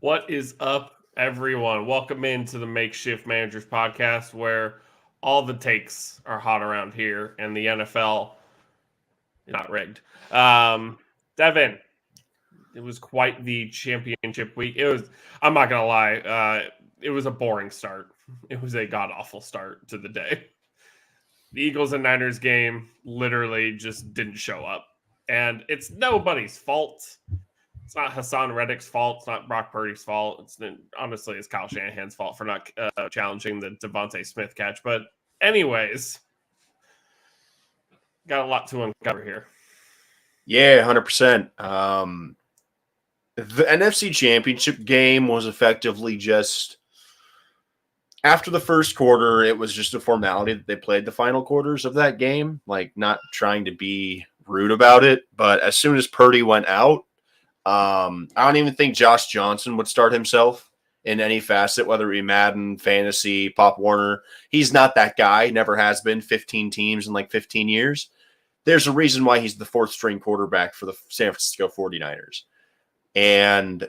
What is up, everyone? Welcome into the Makeshift Managers podcast, where all the takes are hot around here, and the NFL is not rigged. Devin, it was quite the championship week. It was. I'm not gonna lie. It was a boring start. It was a god awful start to the day. The Eagles and Niners game literally just didn't show up, and it's nobody's fault. It's not Hassan Reddick's fault. It's not Brock Purdy's fault. Honestly, it's Kyle Shanahan's fault for not challenging the Devontae Smith catch. But anyways, got a lot to uncover here. Yeah, 100%. The NFC Championship game was effectively just after the first quarter, it was just a formality that they played the final quarters of that game, like not trying to be rude about it. But as soon as Purdy went out, I don't even think Josh Johnson would start himself in any facet, whether it be Madden, Fantasy, Pop Warner. He's not that guy, never has been. 15 teams in like 15 years. There's a reason why he's the fourth string quarterback for the San Francisco 49ers. And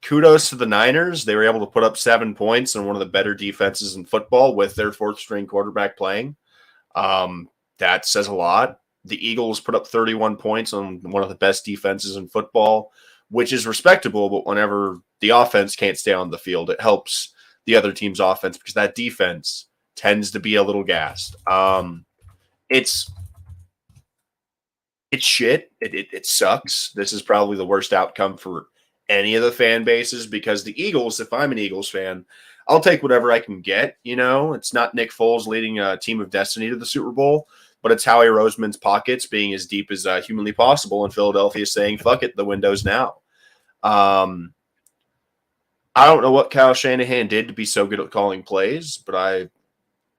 kudos to the Niners. They were able to put up 7 points and one of the better defenses in football with their fourth string quarterback playing. That says a lot. The Eagles put up 31 points on one of the best defenses in football, which is respectable. But whenever the offense can't stay on the field, it helps the other team's offense because that defense tends to be a little gassed. It's shit. It sucks. This is probably the worst outcome for any of the fan bases because the Eagles, if I'm an Eagles fan, I'll take whatever I can get. You know, it's not Nick Foles leading a team of destiny to the Super Bowl, but it's Howie Roseman's pockets being as deep as humanly possible in Philadelphia saying, fuck it, the window's now. I don't know what Kyle Shanahan did to be so good at calling plays, but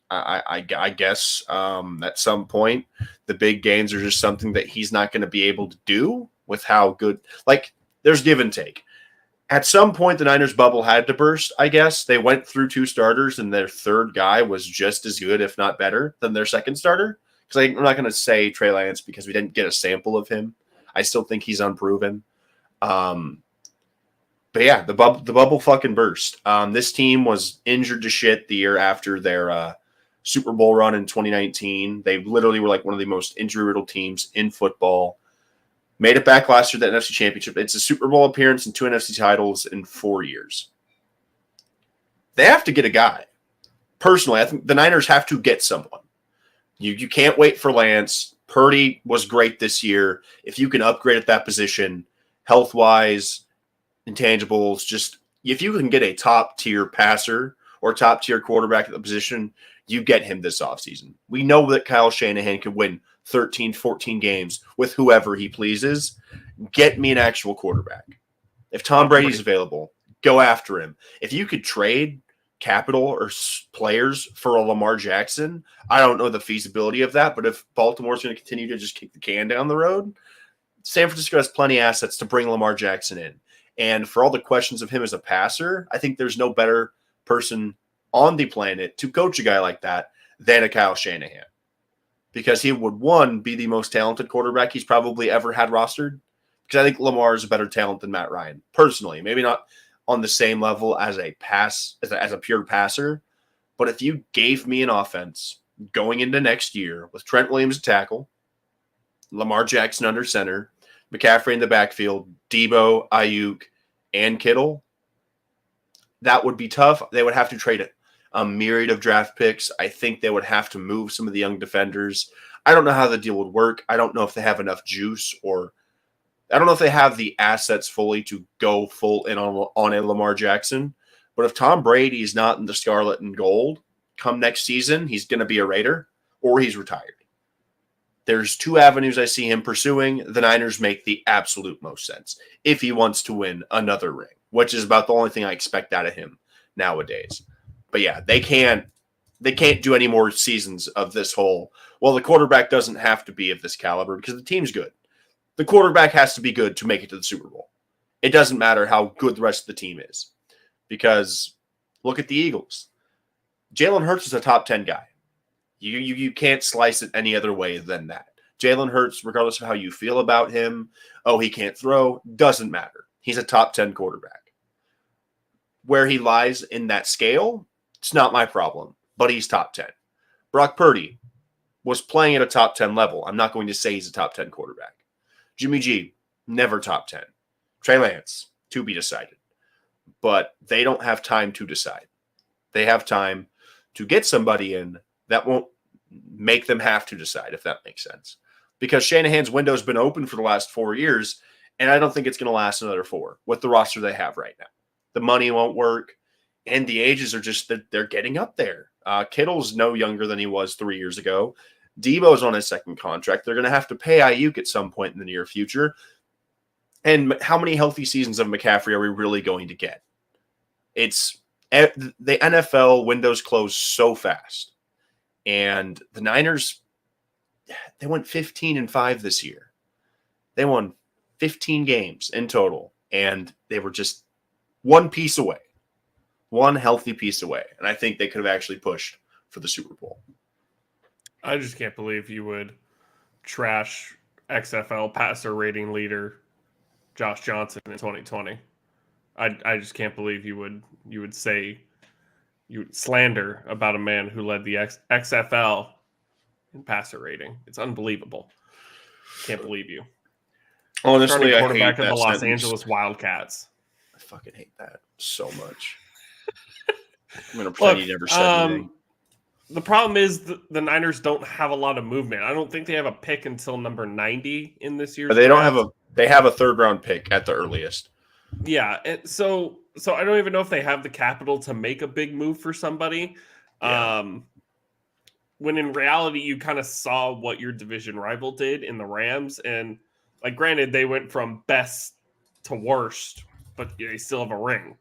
I guess at some point the big games are just something that he's not going to be able to do with how good, like there's give and take. At some point, the Niners bubble had to burst, I guess. They went through 2 starters, and their third guy was just as good, if not better, than their second starter. Because I'm not going to say Trey Lance because we didn't get a sample of him. I still think he's unproven. But yeah, the bubble fucking burst. This team was injured to shit the year after their Super Bowl run in 2019. They literally were like one of the most injury-riddled teams in football. Made it back last year, the NFC Championship. It's a Super Bowl appearance and 2 NFC titles in 4 years. They have to get a guy. Personally, I think the Niners have to get someone. You can't wait for Lance. Purdy was great this year. If you can upgrade at that position, health-wise, intangibles, just if you can get a top-tier passer or top-tier quarterback at the position, you get him this offseason. We know that Kyle Shanahan can win 13, 14 games with whoever he pleases. Get me an actual quarterback. If Tom Brady's available, go after him. If you could trade capital or players for a Lamar Jackson, I don't know the feasibility of that, but if Baltimore's going to continue to just kick the can down the road, San Francisco has plenty of assets to bring Lamar Jackson in. And for all the questions of him as a passer, I think there's no better person on the planet to coach a guy like that than a Kyle Shanahan. Because he would, one, be the most talented quarterback he's probably ever had rostered. Because I think Lamar is a better talent than Matt Ryan, personally. Maybe not on the same level as a pure passer. But if you gave me an offense going into next year with Trent Williams at tackle, Lamar Jackson under center, McCaffrey in the backfield, Debo, Ayuk, and Kittle, that would be tough. They would have to trade a myriad of draft picks. I think they would have to move some of the young defenders. I don't know how the deal would work. I don't know if they have enough juice, or I don't know if they have the assets fully to go full in on a Lamar Jackson. But if Tom Brady is not in the scarlet and gold come next season, he's going to be a Raider or he's retired. There's 2 avenues I see him pursuing. The Niners make the absolute most sense if he wants to win another ring, which is about the only thing I expect out of him nowadays. But yeah, they can't do any more seasons of this whole, well, the quarterback doesn't have to be of this caliber because the team's good. The quarterback has to be good to make it to the Super Bowl. It doesn't matter how good the rest of the team is. Because look at the Eagles. Jalen Hurts is a top 10 guy. You can't slice it any other way than that. Jalen Hurts, regardless of how you feel about him, he can't throw, doesn't matter. He's a top 10 quarterback. where he lies in that scale, it's not my problem, but he's top 10. Brock Purdy was playing at a top 10 level. I'm not going to say he's a top 10 quarterback. Jimmy G, never top 10. Trey Lance, to be decided. But they don't have time to decide. They have time to get somebody in that won't make them have to decide, if that makes sense. Because Shanahan's window's been open for the last 4 years, and I don't think it's going to last another 4 with the roster they have right now. The money won't work, and the ages are just – they're getting up there. Kittle's no younger than he was 3 years ago. Debo's on his second contract. They're going to have to pay Ayuk at some point in the near future. And how many healthy seasons of McCaffrey are we really going to get? It's the NFL windows close so fast. And the Niners, they went 15-5 this year. They won 15 games in total. And they were just one piece away. One healthy piece away. And I think they could have actually pushed for the Super Bowl. I just can't believe you would trash XFL passer rating leader Josh Johnson in 2020. I just can't believe you would say you would slander about a man who led the XFL in passer rating. It's unbelievable. Can't believe you. Honestly, I hate quarterback of that the Los sentence. Angeles Wildcats. I fucking hate that so much. I'm gonna pretend you never said anything. The problem is the Niners don't have a lot of movement. I don't think they have a pick until number 90 in this year's But they draft. they have a third round pick at the earliest. Yeah, and so I don't even know if they have the capital to make a big move for somebody. Yeah. When in reality, you kind of saw what your division rival did in the Rams, and like, granted, they went from best to worst, but they still have a ring.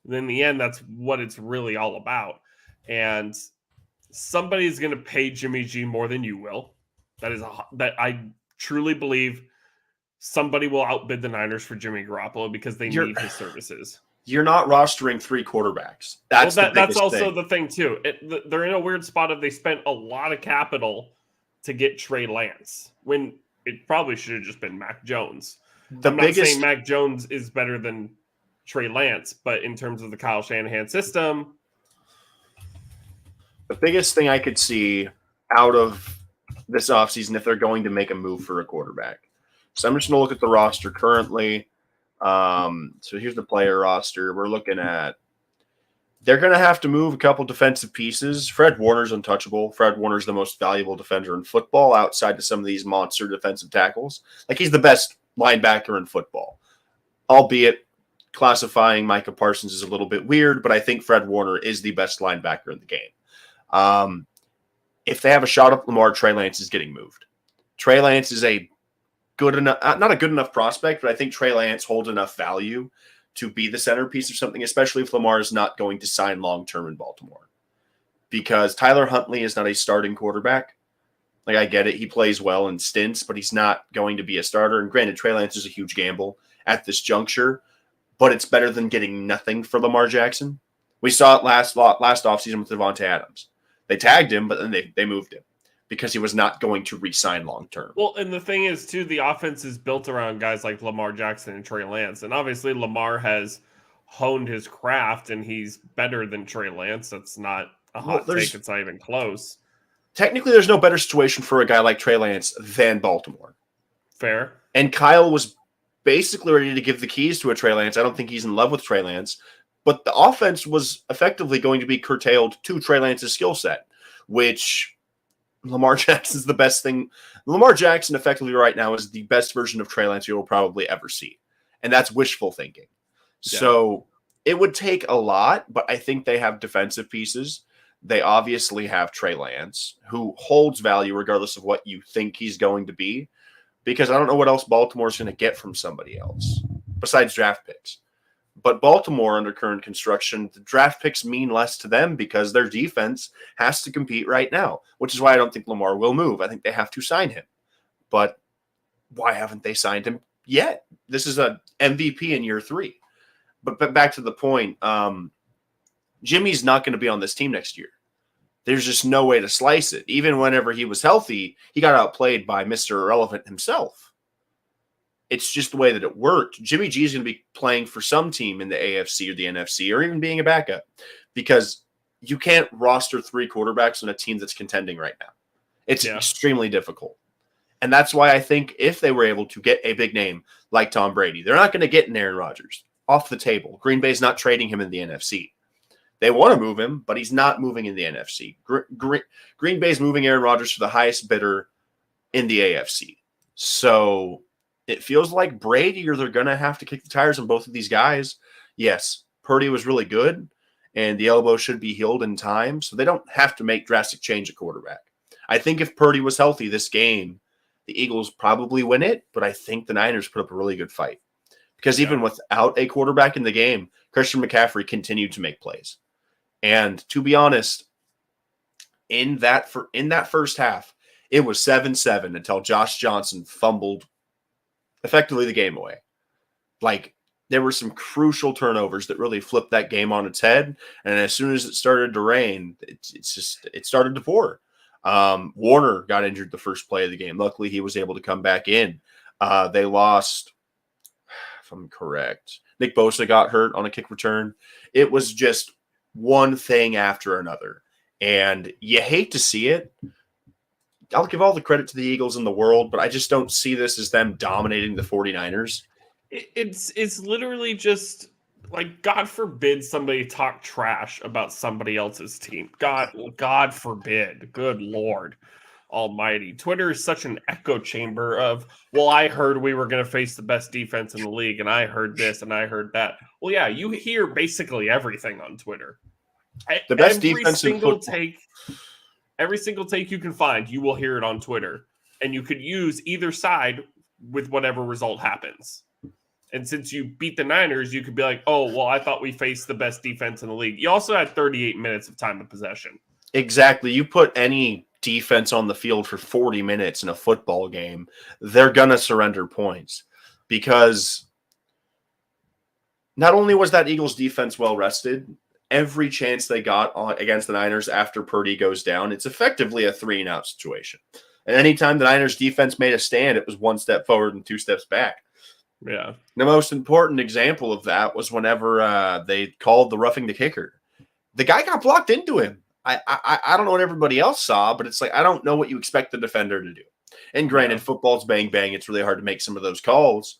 And in the end, that's what it's really all about. And somebody's going to pay Jimmy G more than you will. That I truly believe. Somebody will outbid the Niners for Jimmy Garoppolo because they need his services. You're not rostering 3 quarterbacks. That's also the thing too. They're in a weird spot of they spent a lot of capital to get Trey Lance when it probably should have just been Mac Jones. I'm not saying Mac Jones is better than Trey Lance, but in terms of the Kyle Shanahan system, the biggest thing I could see out of this offseason if they're going to make a move for a quarterback. So I'm just going to look at the roster currently. So here's the player roster. We're looking at they're going to have to move a couple defensive pieces. Fred Warner's untouchable. Fred Warner's the most valuable defender in football outside of some of these monster defensive tackles. Like, he's the best linebacker in football, albeit classifying Micah Parsons is a little bit weird, but I think Fred Warner is the best linebacker in the game. If they have a shot at Lamar, Trey Lance is getting moved. Trey Lance is a good enough, not a good enough prospect, but I think Trey Lance holds enough value to be the centerpiece of something, especially if Lamar is not going to sign long-term in Baltimore. Because Tyler Huntley is not a starting quarterback. Like, I get it. He plays well in stints, but he's not going to be a starter. And granted, Trey Lance is a huge gamble at this juncture, but it's better than getting nothing for Lamar Jackson. We saw it last offseason with Devontae Adams. They tagged him, but then they moved him because he was not going to re-sign long-term. Well, and the thing is, too, the offense is built around guys like Lamar Jackson and Trey Lance. And obviously Lamar has honed his craft, and he's better than Trey Lance. That's not a hot take. It's not even close. Technically, there's no better situation for a guy like Trey Lance than Baltimore. Fair. And Kyle was basically ready to give the keys to a Trey Lance. I don't think he's in love with Trey Lance. But the offense was effectively going to be curtailed to Trey Lance's skill set, which Lamar Jackson's the best thing. Lamar Jackson effectively right now is the best version of Trey Lance you'll probably ever see. And that's wishful thinking. Yeah. So it would take a lot, but I think they have defensive pieces. They obviously have Trey Lance, who holds value regardless of what you think he's going to be, because I don't know what else Baltimore's going to get from somebody else besides draft picks. But Baltimore, under current construction, the draft picks mean less to them because their defense has to compete right now, which is why I don't think Lamar will move. I think they have to sign him. But why haven't they signed him yet? This is a MVP in year 3. But back to the point, Jimmy's not going to be on this team next year. There's just no way to slice it. Even whenever he was healthy, he got outplayed by Mr. Irrelevant himself. It's just the way that it worked. Jimmy G is going to be playing for some team in the AFC or the NFC, or even being a backup, because you can't roster 3 quarterbacks on a team that's contending right now. It's extremely difficult. And that's why I think if they were able to get a big name like Tom Brady, they're not going to get an Aaron Rodgers off the table. Green Bay's not trading him in the NFC. They want to move him, but he's not moving in the NFC. Green Bay's moving Aaron Rodgers for the highest bidder in the AFC. So it feels like Brady, or they're going to have to kick the tires on both of these guys. Yes, Purdy was really good, and the elbow should be healed in time, so they don't have to make drastic change at quarterback. I think if Purdy was healthy this game, the Eagles probably win it, but I think the Niners put up a really good fight. Because even without a quarterback in the game, Christian McCaffrey continued to make plays. And to be honest, in that first half, it was 7-7 until Josh Johnson fumbled effectively the game away. Like, there were some crucial turnovers that really flipped that game on its head. And as soon as it started to rain, it started to pour. Warner got injured the first play of the game. Luckily, he was able to come back in. They lost, if I'm correct, Nick Bosa got hurt on a kick return. It was just one thing after another. And you hate to see it. I'll give all the credit to the Eagles in the world, but I just don't see this as them dominating the 49ers. It's literally just like, God forbid somebody talk trash about somebody else's team. God forbid. Good Lord Almighty. Twitter is such an echo chamber of, well, I heard we were going to face the best defense in the league, and I heard this and I heard that. Well, yeah, you hear basically everything on Twitter. The best defense in football. Every single take you can find, you will hear it on Twitter, and you could use either side with whatever result happens. And since you beat the Niners, you could be like, oh, well, I thought we faced the best defense in the league. You also had 38 minutes of time of possession. Exactly. You put any defense on the field for 40 minutes in a football game, they're going to surrender points, because not only was that Eagles defense well rested, every chance they got against the Niners after Purdy goes down, it's effectively a 3-and-out situation. And anytime the Niners defense made a stand, it was 1 step forward and 2 steps back. Yeah. The most important example of that was whenever they called the roughing the kicker. The guy got blocked into him. I don't know what everybody else saw, but it's like, I don't know what you expect the defender to do. And granted, football's bang bang. It's really hard to make some of those calls.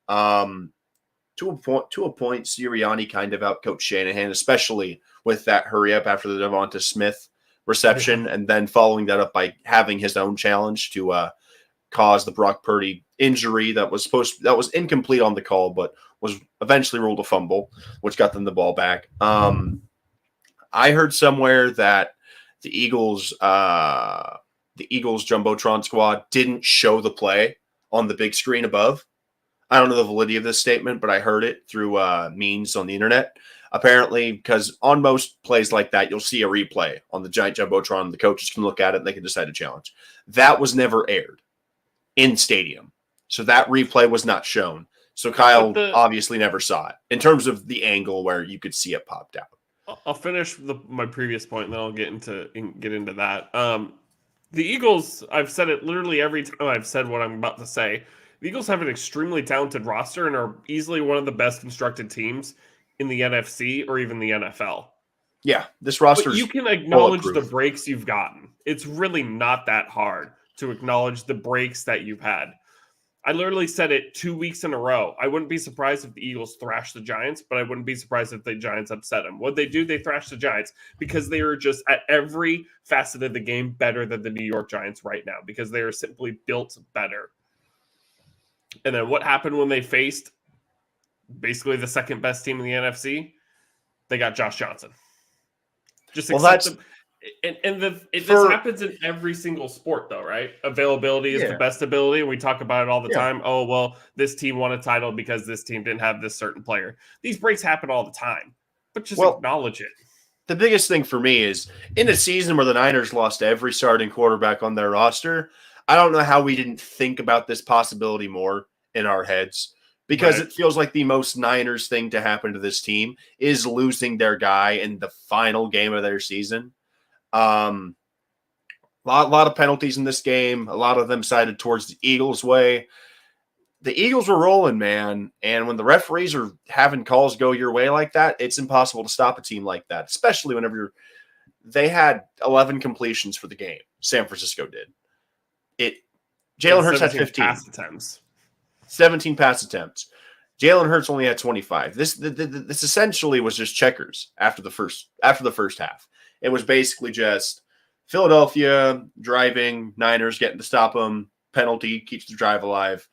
To a point, Sirianni kind of outcoached Shanahan, especially with that hurry up after the Devonta Smith reception, and then following that up by having his own challenge to cause the Brock Purdy injury that was incomplete on the call, but was eventually ruled a fumble, which got them the ball back. I heard somewhere that the Eagles Jumbotron squad didn't show the play on the big screen above. I don't know the validity of this statement, but I heard it through memes on the internet. Apparently, because on most plays like that, you'll see a replay on the giant Jumbotron. The coaches can look at it and they can decide to challenge. That was never aired in stadium. So that replay was not shown. So Kyle obviously never saw it in terms of the angle where you could see it popped out. I'll finish my previous point, and then I'll get into that. The Eagles, I've said it literally every time I've said what I'm about to say. The Eagles have an extremely talented roster and are easily one of the best constructed teams in the NFC or even the NFL. Yeah, this roster. But you can acknowledge the breaks you've gotten. It's really not that hard to acknowledge the breaks that you've had. I literally said it 2 weeks in a row. I wouldn't be surprised if the Eagles thrashed the Giants, but I wouldn't be surprised if the Giants upset them. What they do, they thrash the Giants because they are just at every facet of the game better than the New York Giants right now, because they are simply built better. And then what happened when they faced basically the second best team in the NFC? They got Josh Johnson. Just accept them. This happens in every single sport, though, right? Availability is the best ability, and we talk about it all the time. Oh, well, this team won a title because this team didn't have this certain player. These breaks happen all the time, but just acknowledge it. The biggest thing for me is, in a season where the Niners lost every starting quarterback on their roster, I don't know how we didn't think about this possibility more in our heads, because it feels like the most Niners thing to happen to this team is losing their guy in the final game of their season. A lot of penalties in this game. A lot of them sided towards the Eagles' way. the Eagles were rolling, man. And when the referees are having calls go your way like that, it's impossible to stop a team like that, especially whenever they had 11 completions for the game. San Francisco did. Jalen Hurts had 15. Pass attempts. 17 pass attempts. Jalen Hurts only had 25. This essentially was just checkers after the first half. It was basically just Philadelphia driving, Niners getting to stop them, penalty keeps the drive alive.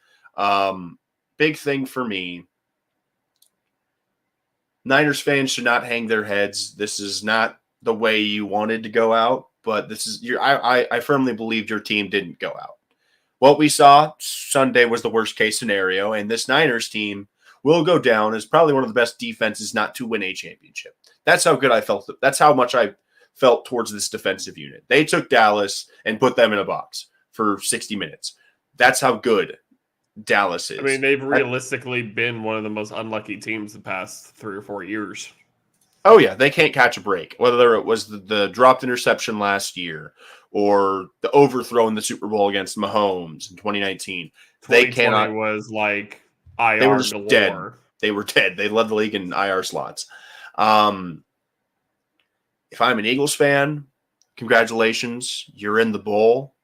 Big thing for me. Niners fans should not hang their heads. This is not the way you wanted to go out, but this is I firmly believe your team didn't go out. What we saw Sunday was the worst case scenario, and this Niners team will go down as probably one of the best defenses not to win a championship. That's how good I felt. That's how much I felt towards this defensive unit. They took Dallas and put them in a box for 60 minutes. That's how good Dallas is. I mean, they've realistically been one of the most unlucky teams the past 3 or 4 years. Oh, yeah, they can't catch a break. Whether it was the dropped interception last year or the overthrow in the Super Bowl against Mahomes in 2019. They cannot. Was like IR they were just galore. dead. They were dead. They led the league in IR slots. If I'm an Eagles fan, congratulations. You're in the bowl.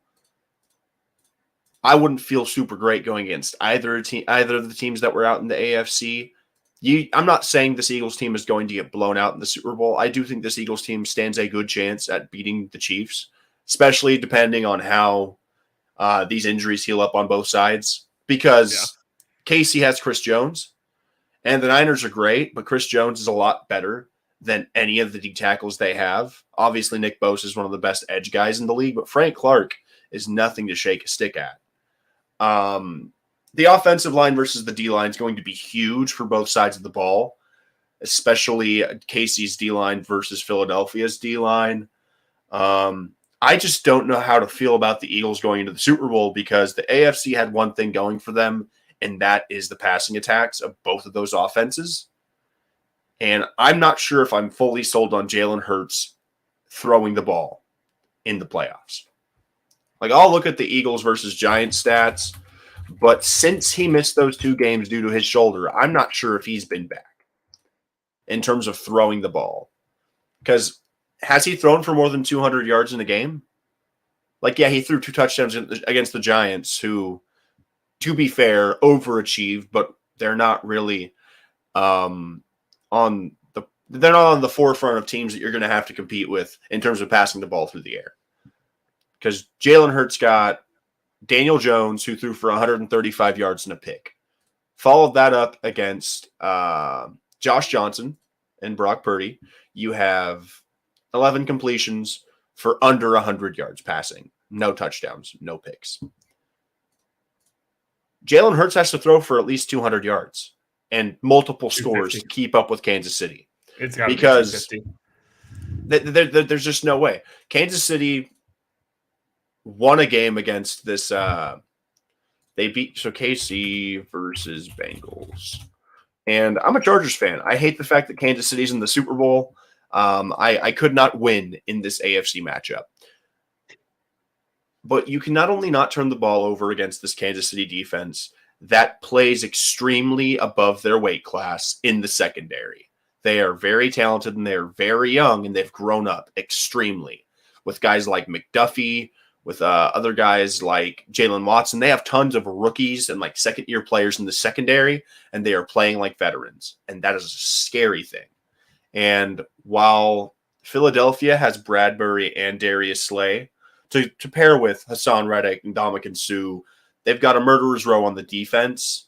I wouldn't feel super great going against either of the teams that were out in the AFC. I'm not saying this Eagles team is going to get blown out in the Super Bowl. I do think this Eagles team stands a good chance at beating the Chiefs, especially depending on how these injuries heal up on both sides. Because Casey has Chris Jones, and the Niners are great, but Chris Jones is a lot better than any of the D tackles they have. Obviously, Nick Bosa is one of the best edge guys in the league, but Frank Clark is nothing to shake a stick at. The offensive line versus the D-line is going to be huge for both sides of the ball, especially Casey's D-line versus Philadelphia's D-line. I just don't know how to feel about the Eagles going into the Super Bowl because the AFC had one thing going for them, and that is the passing attacks of both of those offenses. And I'm not sure if I'm fully sold on Jalen Hurts throwing the ball in the playoffs. Like, I'll look at the Eagles versus Giants stats, but since he missed those 2 games due to his shoulder, I'm not sure if he's been back in terms of throwing the ball. Because has he thrown for more than 200 yards in a game? Like, yeah, he threw 2 touchdowns against the Giants, who, to be fair, overachieved, but they're not really they're not on the forefront of teams that you're going to have to compete with in terms of passing the ball through the air. Because Jalen Hurts got Daniel Jones, who threw for 135 yards and a pick. Followed that up against Josh Johnson and Brock Purdy. You have 11 completions for under 100 yards passing. No touchdowns, no picks. Jalen Hurts has to throw for at least 200 yards and multiple scores to keep up with Kansas City. It's got to be 250. There's just no way. Kansas City won a game against this. They beat KC versus Bengals, and I'm a Chargers fan. I hate the fact that Kansas City's in the Super Bowl. I could not win in this AFC matchup. But you can not only not turn the ball over against this Kansas City defense that plays extremely above their weight class in the secondary. They are very talented and they're very young and they've grown up extremely with guys like McDuffie, with other guys like Jalen Watson. They have tons of rookies and like second-year players in the secondary, and they are playing like veterans. And that is a scary thing. And while Philadelphia has Bradbury and Darius Slay to pair with Hassan Reddick and Ndamukong Suh, they've got a murderer's row on the defense.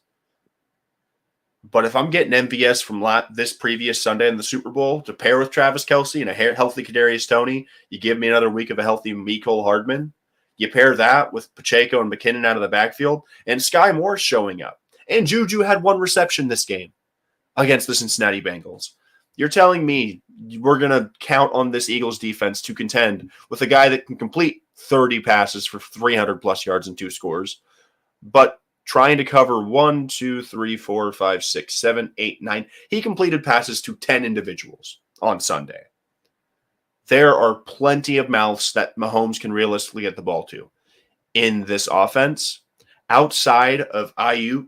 But if I'm getting MVS from this previous Sunday in the Super Bowl to pair with Travis Kelce and a healthy Kadarius Toney, you give me another week of a healthy Mecole Hardman. You pair that with Pacheco and McKinnon out of the backfield, and Sky Moore's showing up. And Juju had 1 reception this game against the Cincinnati Bengals. You're telling me we're going to count on this Eagles defense to contend with a guy that can complete 30 passes for 300-plus yards and 2 scores, but trying to cover 1, 2, 3, 4, 5, 6, 7, 8, 9. He completed passes to 10 individuals on Sunday. There are plenty of mouths that Mahomes can realistically get the ball to in this offense. Outside of Ayuk,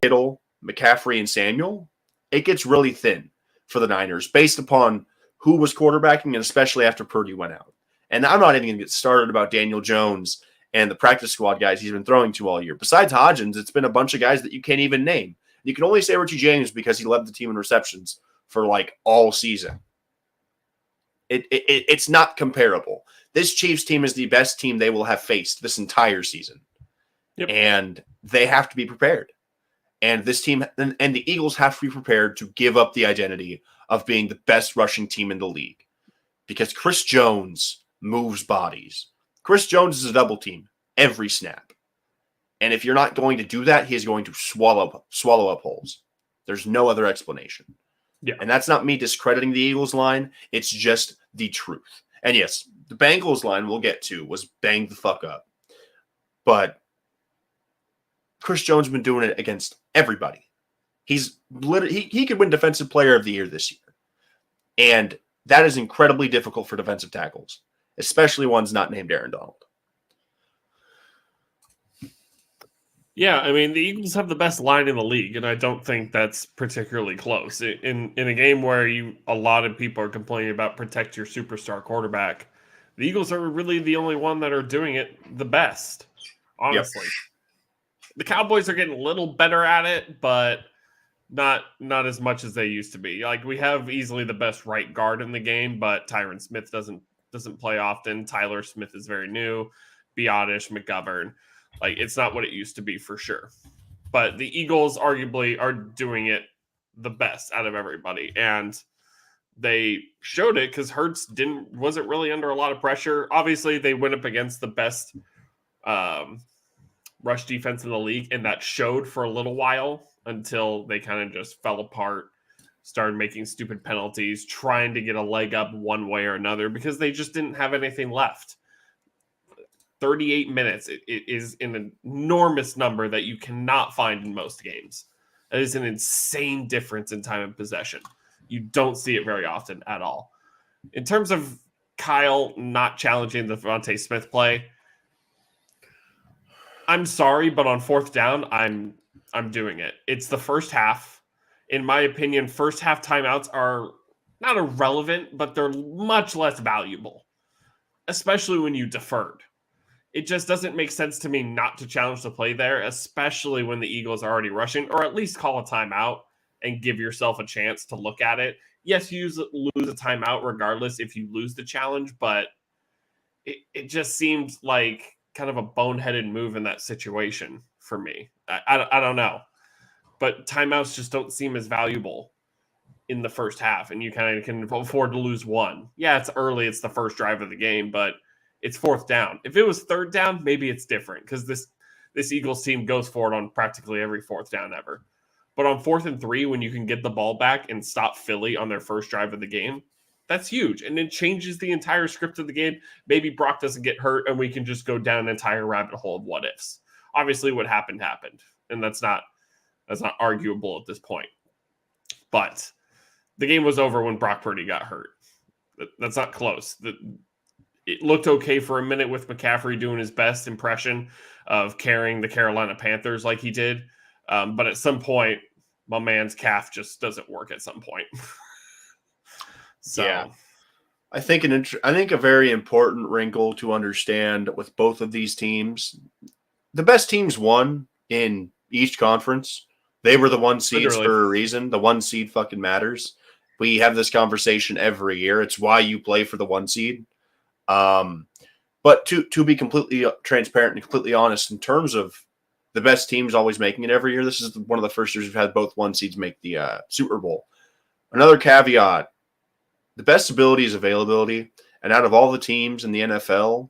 Kittle, McCaffrey, and Samuel, it gets really thin for the Niners based upon who was quarterbacking, and especially after Purdy went out. And I'm not even going to get started about Daniel Jones and the practice squad guys he's been throwing to all year. Besides Hodgins, it's been a bunch of guys that you can't even name. You can only say Richie James because he led the team in receptions for like all season. It's not comparable. This Chiefs team is the best team they will have faced this entire season. Yep. And they have to be prepared. And this team and the Eagles have to be prepared to give up the identity of being the best rushing team in the league. Because Chris Jones moves bodies. Chris Jones is a double team every snap. And if you're not going to do that, he is going to swallow up holes. There's no other explanation. Yeah. And that's not me discrediting the Eagles line. It's just the truth. And yes, the Bengals line we'll get to was bang the fuck up. But Chris Jones has been doing it against everybody. He's literally he could win Defensive Player of the Year this year. And that is incredibly difficult for defensive tackles, especially ones not named Aaron Donald. Yeah, I mean, the Eagles have the best line in the league, and I don't think that's particularly close. In a game where a lot of people are complaining about protect your superstar quarterback, the Eagles are really the only one that are doing it the best, honestly. Yep. The Cowboys are getting a little better at it, but not as much as they used to be. Like, we have easily the best right guard in the game, but Tyron Smith doesn't play often. Tyler Smith is very new. Biotish, McGovern. Like, it's not what it used to be for sure. But the Eagles arguably are doing it the best out of everybody. And they showed it because Hurts wasn't really under a lot of pressure. Obviously, they went up against the best rush defense in the league, and that showed for a little while until they kind of just fell apart, started making stupid penalties, trying to get a leg up one way or another because they just didn't have anything left. 38 minutes it is an enormous number that you cannot find in most games. That is an insane difference in time of possession. You don't see it very often at all. In terms of Kyle not challenging the Devontae Smith play, I'm sorry, but on fourth down, I'm doing it. It's the first half. In my opinion, first half timeouts are not irrelevant, but they're much less valuable, especially when you deferred. It just doesn't make sense to me not to challenge the play there, especially when the Eagles are already rushing, or at least call a timeout and give yourself a chance to look at it. Yes, you lose a timeout regardless if you lose the challenge, but it just seems like kind of a boneheaded move in that situation for me. I don't know. But timeouts just don't seem as valuable in the first half, and you kind of can afford to lose one. Yeah, it's early. It's the first drive of the game, but it's fourth down. If it was third down, maybe it's different because this Eagles team goes for it on practically every fourth down ever. But on 4th and 3, when you can get the ball back and stop Philly on their first drive of the game, that's huge. And it changes the entire script of the game. Maybe Brock doesn't get hurt and we can just go down an entire rabbit hole of what ifs. Obviously what happened. And that's not arguable at this point. But the game was over when Brock Purdy got hurt. That's not close. It looked okay for a minute with McCaffrey doing his best impression of carrying the Carolina Panthers like he did. But at some point, my man's calf just doesn't work at some point. So yeah. I think a very important wrinkle to understand with both of these teams, the best teams won in each conference. They were the one seeds for a reason. The one seed fucking matters. We have this conversation every year. It's why you play for the one seed. But to be completely transparent and completely honest, in terms of the best teams always making it every year, this is one of the first years we've had both one seeds make the Super Bowl. Another caveat, the best ability is availability. And out of all the teams in the NFL,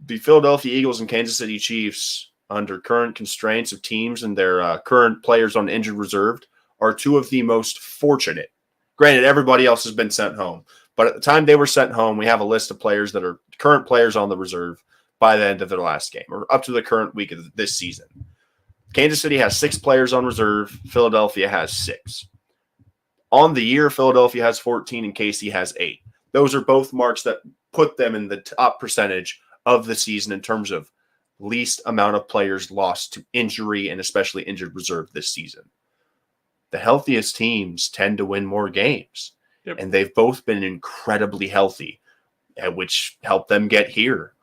the Philadelphia Eagles and Kansas City Chiefs, under current constraints of teams and their current players on injured reserve, are two of the most fortunate. Granted, everybody else has been sent home. But at the time they were sent home, we have a list of players that are current players on the reserve by the end of their last game, or up to the current week of this season. Kansas City has 6 players on reserve. Philadelphia has 6. On the year, Philadelphia has 14 and KC has 8. Those are both marks that put them in the top percentage of the season in terms of least amount of players lost to injury and especially injured reserve this season. The healthiest teams tend to win more games. Yep. And they've both been incredibly healthy, which helped them get here.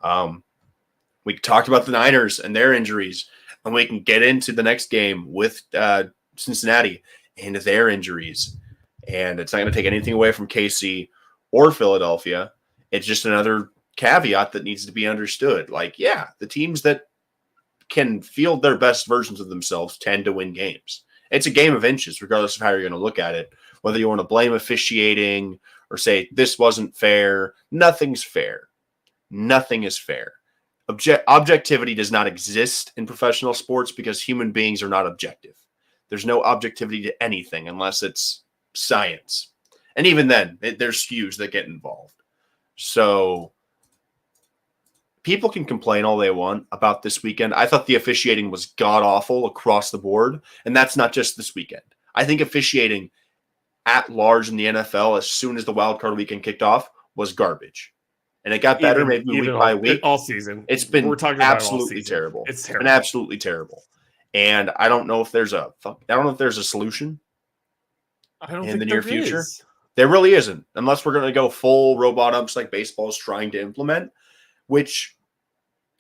We talked about the Niners and their injuries, and we can get into the next game with Cincinnati and their injuries. And it's not going to take anything away from KC or Philadelphia. It's just another caveat that needs to be understood. Like, yeah, the teams that can field their best versions of themselves tend to win games. It's a game of inches, regardless of how you're going to look at it. Whether you want to blame officiating or say this wasn't fair, nothing's fair. Nothing is fair. Objectivity does not exist in professional sports because human beings are not objective. There's no objectivity to anything unless it's science. And even then, there's skews that get involved. So people can complain all they want about this weekend. I thought the officiating was god-awful across the board, and that's not just this weekend. I think officiating at large in the NFL as soon as the wild card weekend kicked off was garbage. And it got better maybe week by week. All season. It's been absolutely terrible. It's terrible. It's been absolutely terrible. And I don't know if there's a solution in the near future. There really isn't, unless we're going to go full robot umps like baseball is trying to implement, which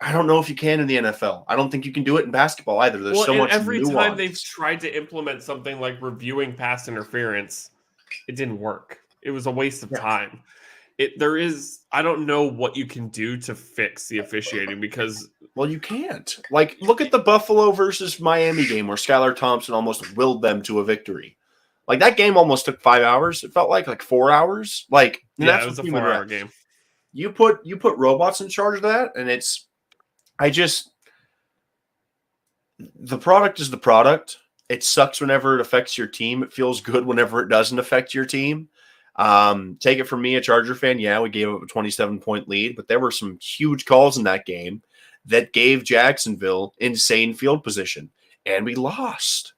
I don't know if you can in the NFL. I don't think you can do it in basketball either. There's so much every nuance. time they've tried to implement something like reviewing pass interference, it didn't work. It was a waste of time. I don't know what you can do to fix the officiating because... Well, you can't. Like, look at the Buffalo versus Miami game where Skylar Thompson almost willed them to a victory. Like, that game almost took 5 hours. It felt like 4 hours. Like, it was a 4-hour game. You put robots in charge of that, and the product is the product. It sucks whenever it affects your team. It feels good whenever it doesn't affect your team. Take it from me, a Charger fan. Yeah, we gave up a 27-point lead, but there were some huge calls in that game that gave Jacksonville insane field position, and we lost.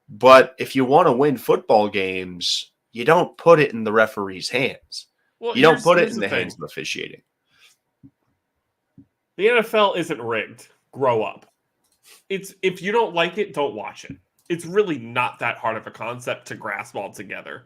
But if you want to win football games, you don't put it in the referee's hands. Well, you don't put it in the hands of officiating. The NFL isn't rigged. Grow up. If you don't like it, don't watch it. It's really not that hard of a concept to grasp altogether.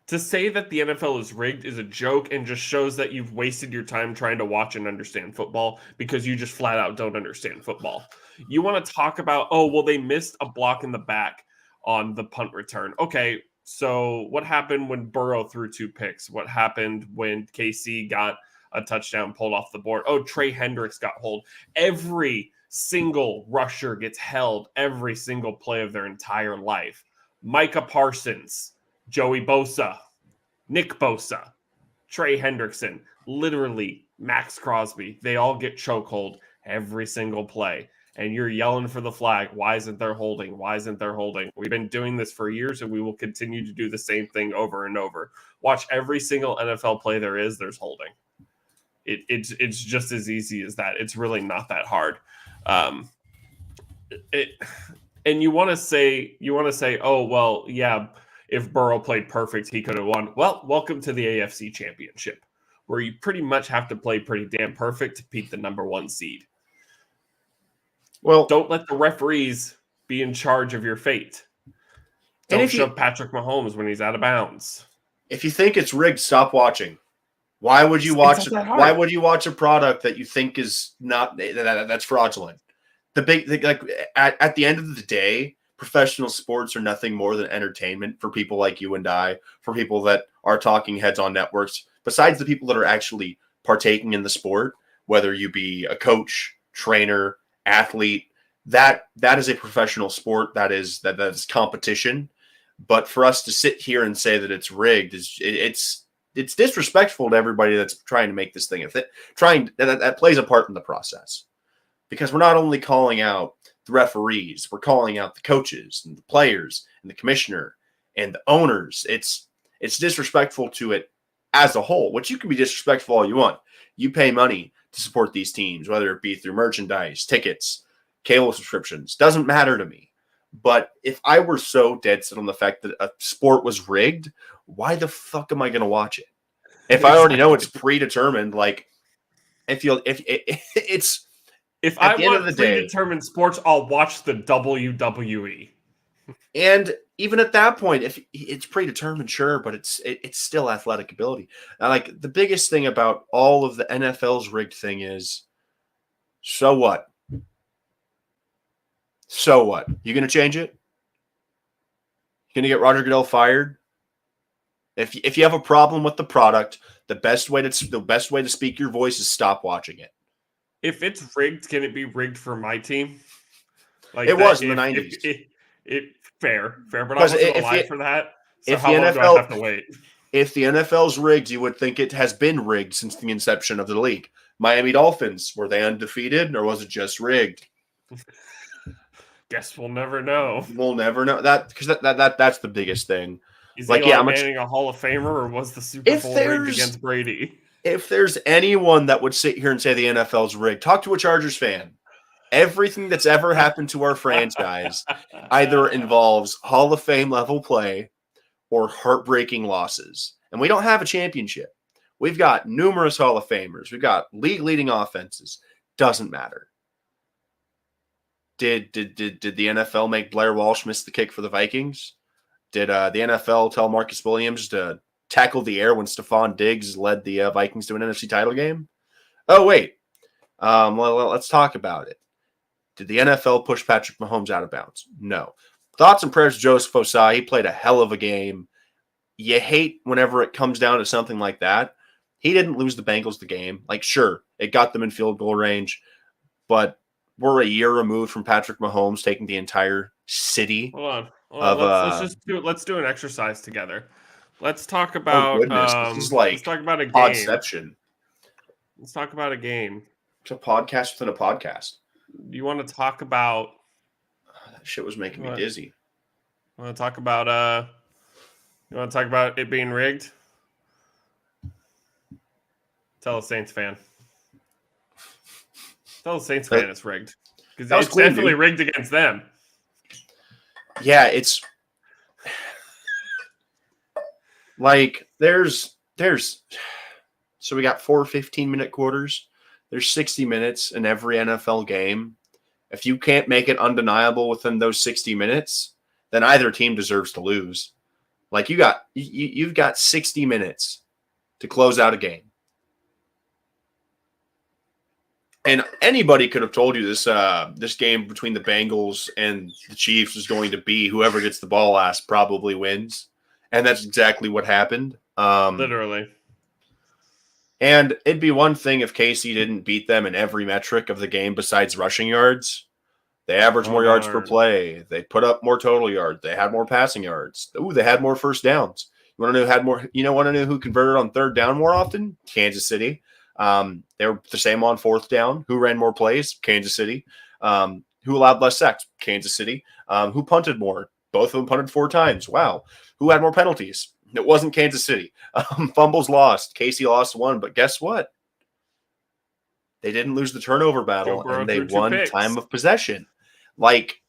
To say that the NFL is rigged is a joke and just shows that you've wasted your time trying to watch and understand football because you just flat out don't understand football. You want to talk about, they missed a block in the back on the punt return. Okay, so what happened when Burrow threw 2 picks? What happened when KC got a touchdown pulled off the board? Trey Hendricks got hold. Every single rusher gets held every single play of their entire life. Micah Parsons, Joey Bosa, Nick Bosa, Trey Hendrickson, literally Max Crosby. They all get chokehold every single play. And you're yelling for the flag. Why isn't there holding? Why isn't there holding? We've been doing this for years, and we will continue to do the same thing over and over. Watch every single NFL play there's holding. It's just as easy as that. It's really not that hard. And you want to say, if Burrow played perfect, he could have won. Well, welcome to the AFC Championship, where you pretty much have to play pretty damn perfect to beat the number 1 seed. Well, don't let the referees be in charge of your fate. Don't shove Patrick Mahomes when he's out of bounds. If you think it's rigged, stop watching. Why would you watch it? Why would you watch a product that you think is not that's fraudulent? At the end of the day, professional sports are nothing more than entertainment for people like you and I, for people that are talking heads on networks, besides the people that are actually partaking in the sport, whether you be a coach, trainer, athlete. That is a professional sport. That is competition. But for us to sit here and say that it's rigged it's disrespectful to everybody that's trying to make this thing that plays a part in the process. Because we're not only calling out the referees, we're calling out the coaches and the players and the commissioner and the owners. It's disrespectful to it as a whole, which you can be disrespectful all you want. You pay money to support these teams, whether it be through merchandise, tickets, cable subscriptions, doesn't matter to me. But if I were so dead set on the fact that a sport was rigged, why the fuck am I going to watch it? If I already know it's predetermined, like if it's If At I the end of want the day, predetermined sports, I'll watch the WWE. and even at that point, if it's predetermined, sure, but it's still athletic ability. Like the biggest thing about all of the NFL's rigged thing is, so what? So what? You going to change it? You going to get Roger Goodell fired? If you have a problem with the product, the best way to speak your voice is stop watching it. If it's rigged, can it be rigged for my team? Like It that? was in the 90s. It fair, but I Because wasn't alive for that. So if the how long do I NFL have to wait? if the NFL's rigged, you would think it has been rigged since the inception of the league. Miami Dolphins, were they undefeated or was it just rigged? Guess we'll never know. We'll never know that because that's the biggest thing. Is Like, Eli yeah, Manning a Hall of Famer, or was the Super Bowl rigged against Brady? if there's anyone that would sit here and say the NFL's rigged, talk to a Chargers fan. Everything that's ever happened to our franchise either involves Hall of Fame level play or heartbreaking losses. And we don't have a championship. We've got numerous Hall of Famers. We've got league-leading offenses. Doesn't matter. Did the NFL make Blair Walsh miss the kick for the Vikings? Did the NFL tell Marcus Williams to tackle the air when Stephon Diggs led the Vikings to an NFC title game? Oh, wait. Well, let's talk about it. Did the NFL push Patrick Mahomes out of bounds? No. Thoughts and prayers to Joseph Osai. He played a hell of a game. You hate whenever it comes down to something like that. He didn't lose the Bengals the game. Like, sure, it got them in field goal range, but we're a year removed from Patrick Mahomes taking the entire city. Hold on. Let's do an exercise together. Let's talk about. Oh goodness, this is like let's talk about a game. Podception. Let's talk about a game. It's a podcast within a podcast. You want to talk about? That shit was making me dizzy. Want to talk about? You want to talk about it being rigged? Tell a Saints fan. Tell a Saints fan it's rigged because it's definitely rigged against them. Yeah, it's like there's so we got 4 15-minute quarters. There's 60 minutes in every NFL game. If you can't make it undeniable within those 60 minutes, then either team deserves to lose. Like you've got 60 minutes to close out a game. And anybody could have told you this game between the Bengals and the Chiefs is going to be whoever gets the ball last probably wins. And that's exactly what happened. Literally. And it'd be one thing if KC didn't beat them in every metric of the game besides rushing yards. They averaged more yards per play. They put up more total yards. They had more passing yards. Ooh, they had more first downs. You want to know who had more? Want to know who converted on third down more often? Kansas City. They were the same on fourth down. Who ran more plays? Kansas City. Who allowed less sacks? Kansas City. Who punted more? Both of them punted 4 times. Wow. Who had more penalties? It wasn't Kansas City. Fumbles lost. KC lost 1, but guess what? They didn't lose the turnover battle, and they won time of possession. Like,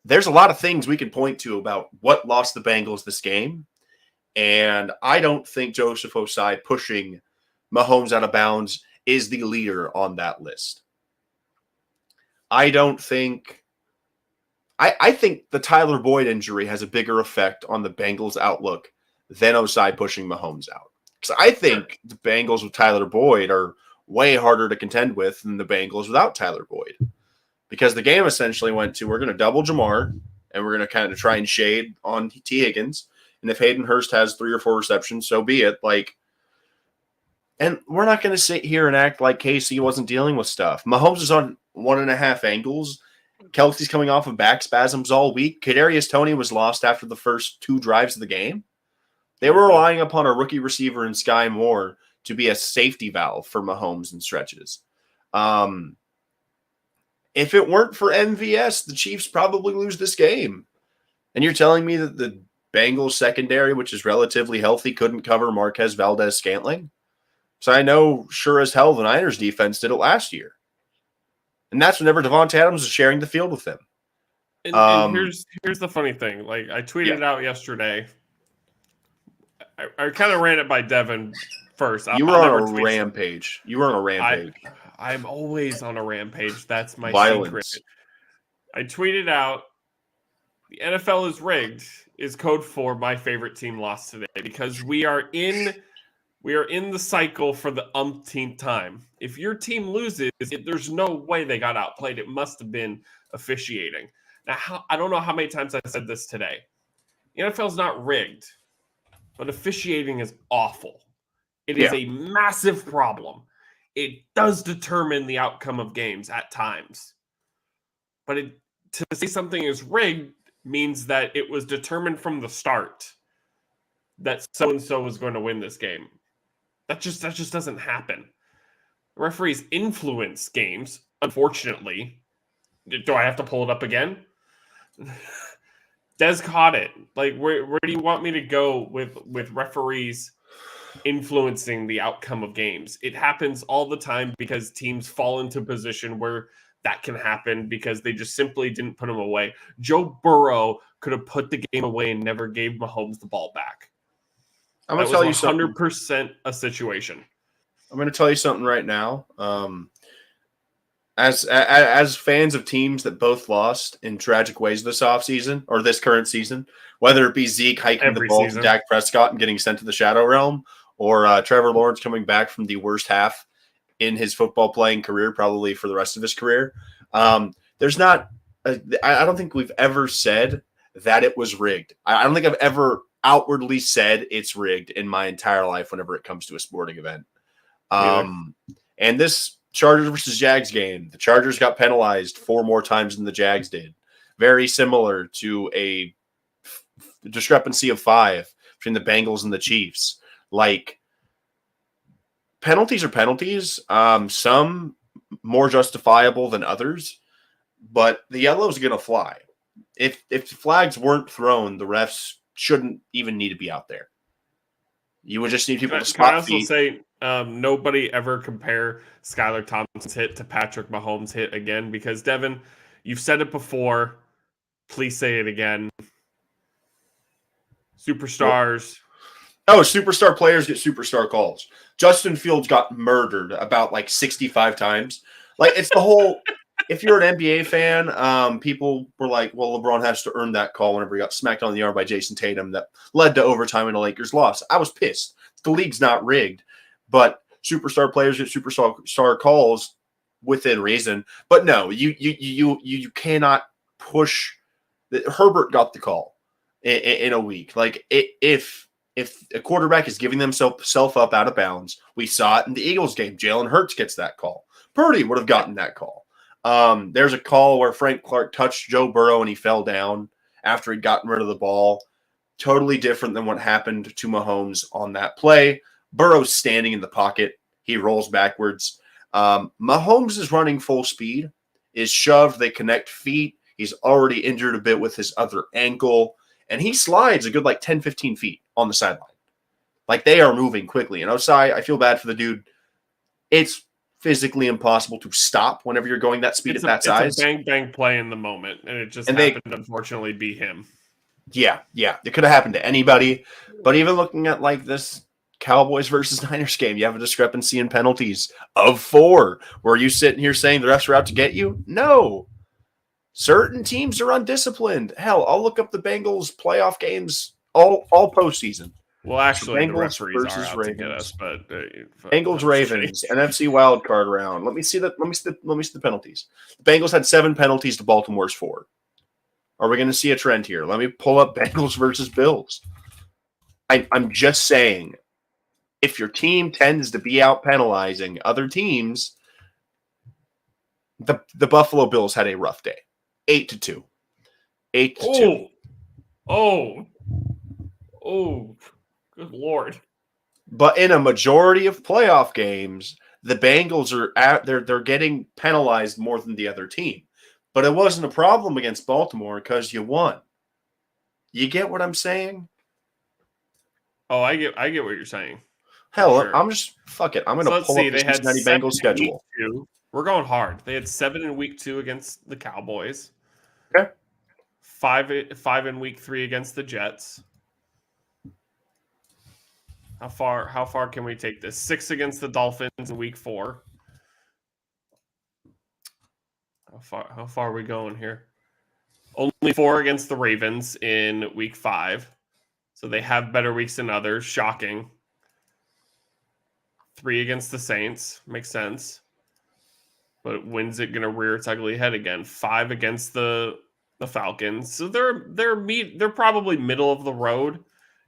there's a lot of things we can point to about what lost the Bengals this game, and I don't think Joseph Osai pushing Mahomes out of bounds is the leader on that list. I think the Tyler Boyd injury has a bigger effect on the Bengals' outlook than Osai pushing Mahomes out. Because I think the Bengals with Tyler Boyd are way harder to contend with than the Bengals without Tyler Boyd. Because the game essentially went to, we're going to double Jamar, and we're going to kind of try and shade on T. Higgins. And if Hayden Hurst has 3 or 4 receptions, so be it. And we're not going to sit here and act like KC wasn't dealing with stuff. Mahomes is on 1.5 angles. Kelsey's coming off of back spasms all week. Kadarius Toney was lost after the first 2 drives of the game. They were relying upon a rookie receiver in Sky Moore to be a safety valve for Mahomes in stretches. If it weren't for MVS, the Chiefs probably lose this game. And you're telling me that the Bengals secondary, which is relatively healthy, couldn't cover Marquez Valdez-Scantling? So I know sure as hell the Niners defense did it last year. And that's whenever Devontae Adams was sharing the field with them. And here's the funny thing. Like, I tweeted it out yesterday. I kind of ran it by Devin first. You were on a rampage. I'm always on a rampage. That's my secret. Violence. I tweeted out, the NFL is rigged is code for my favorite team lost today, because we are in the cycle for the umpteenth time. If your team loses, there's no way they got outplayed. It must have been officiating. Now, I don't know how many times I said this today. The NFL is not rigged, but officiating is awful. It is a massive problem. It does determine the outcome of games at times. But to say something is rigged means that it was determined from the start that so-and-so was going to win this game. That just doesn't happen. Referees influence games, unfortunately. Do I have to pull it up again? Des caught it. Like, where do you want me to go with referees influencing the outcome of games? It happens all the time because teams fall into a position where that can happen because they just simply didn't put them away. Joe Burrow could have put the game away and never gave Mahomes the ball back. I'm going to tell you 100% a situation. I'm going to tell you something right now. As fans of teams that both lost in tragic ways this offseason or this current season, whether it be Zeke hiking the ball to Dak Prescott and getting sent to the Shadow Realm, or Trevor Lawrence coming back from the worst half in his football playing career, probably for the rest of his career, there's not I don't think we've ever said that it was rigged. I don't think I've ever outwardly said it's rigged in my entire life whenever it comes to a sporting event. And this Chargers versus Jags game, the Chargers got penalized 4 more times than the Jags did. Very similar to a discrepancy of 5 between the Bengals and the Chiefs. Like, penalties are penalties. Some more justifiable than others, but the yellow is going to fly. If flags weren't thrown, the refs shouldn't even need to be out there. You would just need people to spot. Can I also say, nobody ever compare Skylar Thompson's hit to Patrick Mahomes' hit again, because Devin, you've said it before. Please say it again. Superstars. Superstar players get superstar calls. Justin Fields got murdered about 65 times. It's the whole. If you're an NBA fan, people were like, well, LeBron has to earn that call whenever he got smacked on the arm by Jason Tatum that led to overtime and a Lakers loss. I was pissed. The league's not rigged, but superstar players get superstar calls within reason. But no, you cannot push. Herbert got the call in a week. If a quarterback is giving themselves up out of bounds, we saw it in the Eagles game. Jalen Hurts gets that call. Purdy would have gotten that call. There's a call where Frank Clark touched Joe Burrow and he fell down after he'd gotten rid of the ball. Totally different than what happened to Mahomes on that play. Burrow's standing in the pocket. He rolls backwards. Mahomes is running full speed, is shoved. They connect feet. He's already injured a bit with his other ankle, and he slides a good 10, 15 feet on the sideline. They are moving quickly. And Osai, I feel bad for the dude. It's physically impossible to stop whenever you're going that speed at that size. It's a bang play in the moment, and it just happened to unfortunately be him. Yeah. It could have happened to anybody. But even looking at this Cowboys versus Niners game, you have a discrepancy in penalties of 4. Were you sitting here saying the refs are out to get you? No. Certain teams are undisciplined. Hell, I'll look up the Bengals playoff games all postseason. Well, actually, the referees are out to get us, but Bengals Ravens NFC wildcard round. Let me see the penalties. The Bengals had 7 penalties to Baltimore's 4. Are we going to see a trend here? Let me pull up Bengals versus Bills. I'm just saying, if your team tends to be out penalizing other teams, the Buffalo Bills had a rough day. 8-2. 8-2. Oh, good Lord. But in a majority of playoff games, the Bengals they're getting penalized more than the other team. But it wasn't a problem against Baltimore because you won. You get what I'm saying? Oh, I get what you're saying. Hell, sure. I'm just fuck it. I'm going to pull up the Cincinnati Bengals schedule. We're going hard. They had 7 in week 2 against the Cowboys. Okay. 5 in week 3 against the Jets. How far can we take this? 6 against the Dolphins in week 4. How far are we going here? Only 4 against the Ravens in week 5. So they have better weeks than others. Shocking. 3 against the Saints. Makes sense. But when's it going to rear its ugly head again? 5 against the Falcons. So they're probably middle of the road.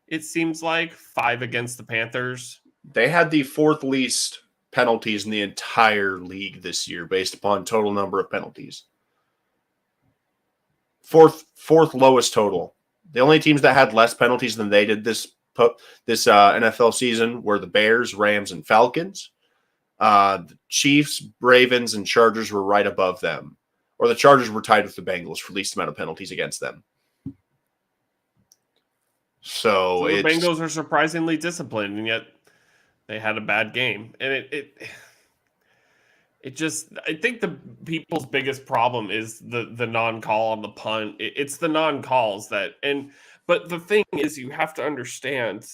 It seems like 5 against the Panthers. They had the 4th least penalties in the entire league this year based upon total number of penalties. Fourth lowest total. The only teams that had less penalties than they did this NFL season were the Bears, Rams, and Falcons. The Chiefs, Ravens, and Chargers were right above them. Or the Chargers were tied with the Bengals for least amount of penalties against them. So the Bengals are surprisingly disciplined, and yet they had a bad game. And it just, I think the people's biggest problem is the non-call on the punt. It's the non-calls but the thing is, you have to understand,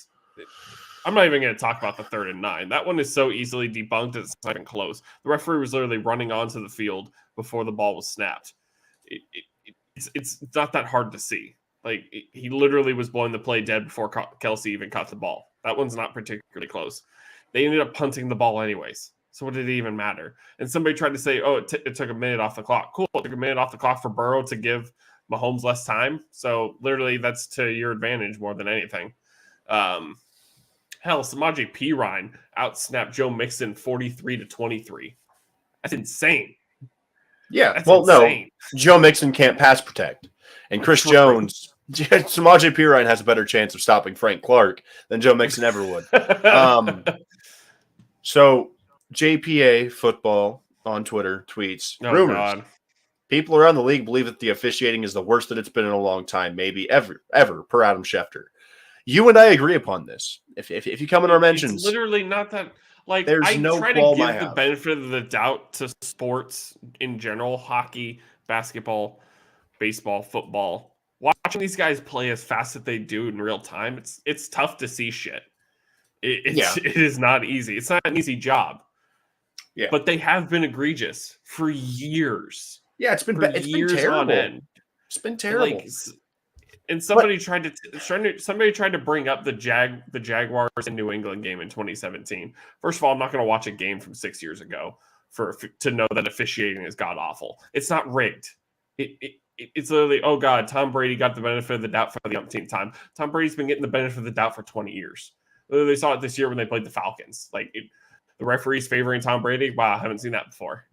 I'm not even going to talk about the 3rd and 9. That one is so easily debunked, it's not even close. The referee was literally running onto the field before the ball was snapped. It's not that hard to see. Like, he literally was blowing the play dead before Kelsey even caught the ball. That one's not particularly close. They ended up punting the ball anyways. So what did it even matter? And somebody tried to say, it took a minute off the clock. Cool, it took a minute off the clock for Burrow to give Mahomes less time. So literally that's to your advantage more than anything. Hell, Samaje Perine outsnapped Joe Mixon 43-23. That's insane. Yeah, that's insane. No, Joe Mixon can't pass protect. And Chris Jones, Samaje Perine has a better chance of stopping Frank Clark than Joe Mixon ever would. So JPA Football on Twitter tweets, rumors. God. People around the league believe that the officiating is the worst that it's been in a long time, maybe ever, per Adam Schefter. You and I agree upon this. If you come in our mentions, it's literally not that. Like, there's I no try to give the benefit of the doubt to sports in general, hockey, basketball, baseball, football. Watching these guys play as fast as they do in real time, it's tough to see shit. It is not easy. It's not an easy job. Yeah, but they have been egregious for years. Yeah, it's been terrible. On end. It's been terrible. Like, and somebody tried to bring up the Jaguars and New England game in 2017. First of all, I'm not going to watch a game from 6 years ago to know that officiating is god awful. It's not rigged. It's literally, oh God, Tom Brady got the benefit of the doubt for the umpteenth time. Tom Brady's been getting the benefit of the doubt for 20 years. They saw it this year when they played the Falcons. The referee's favoring Tom Brady. Wow, I haven't seen that before.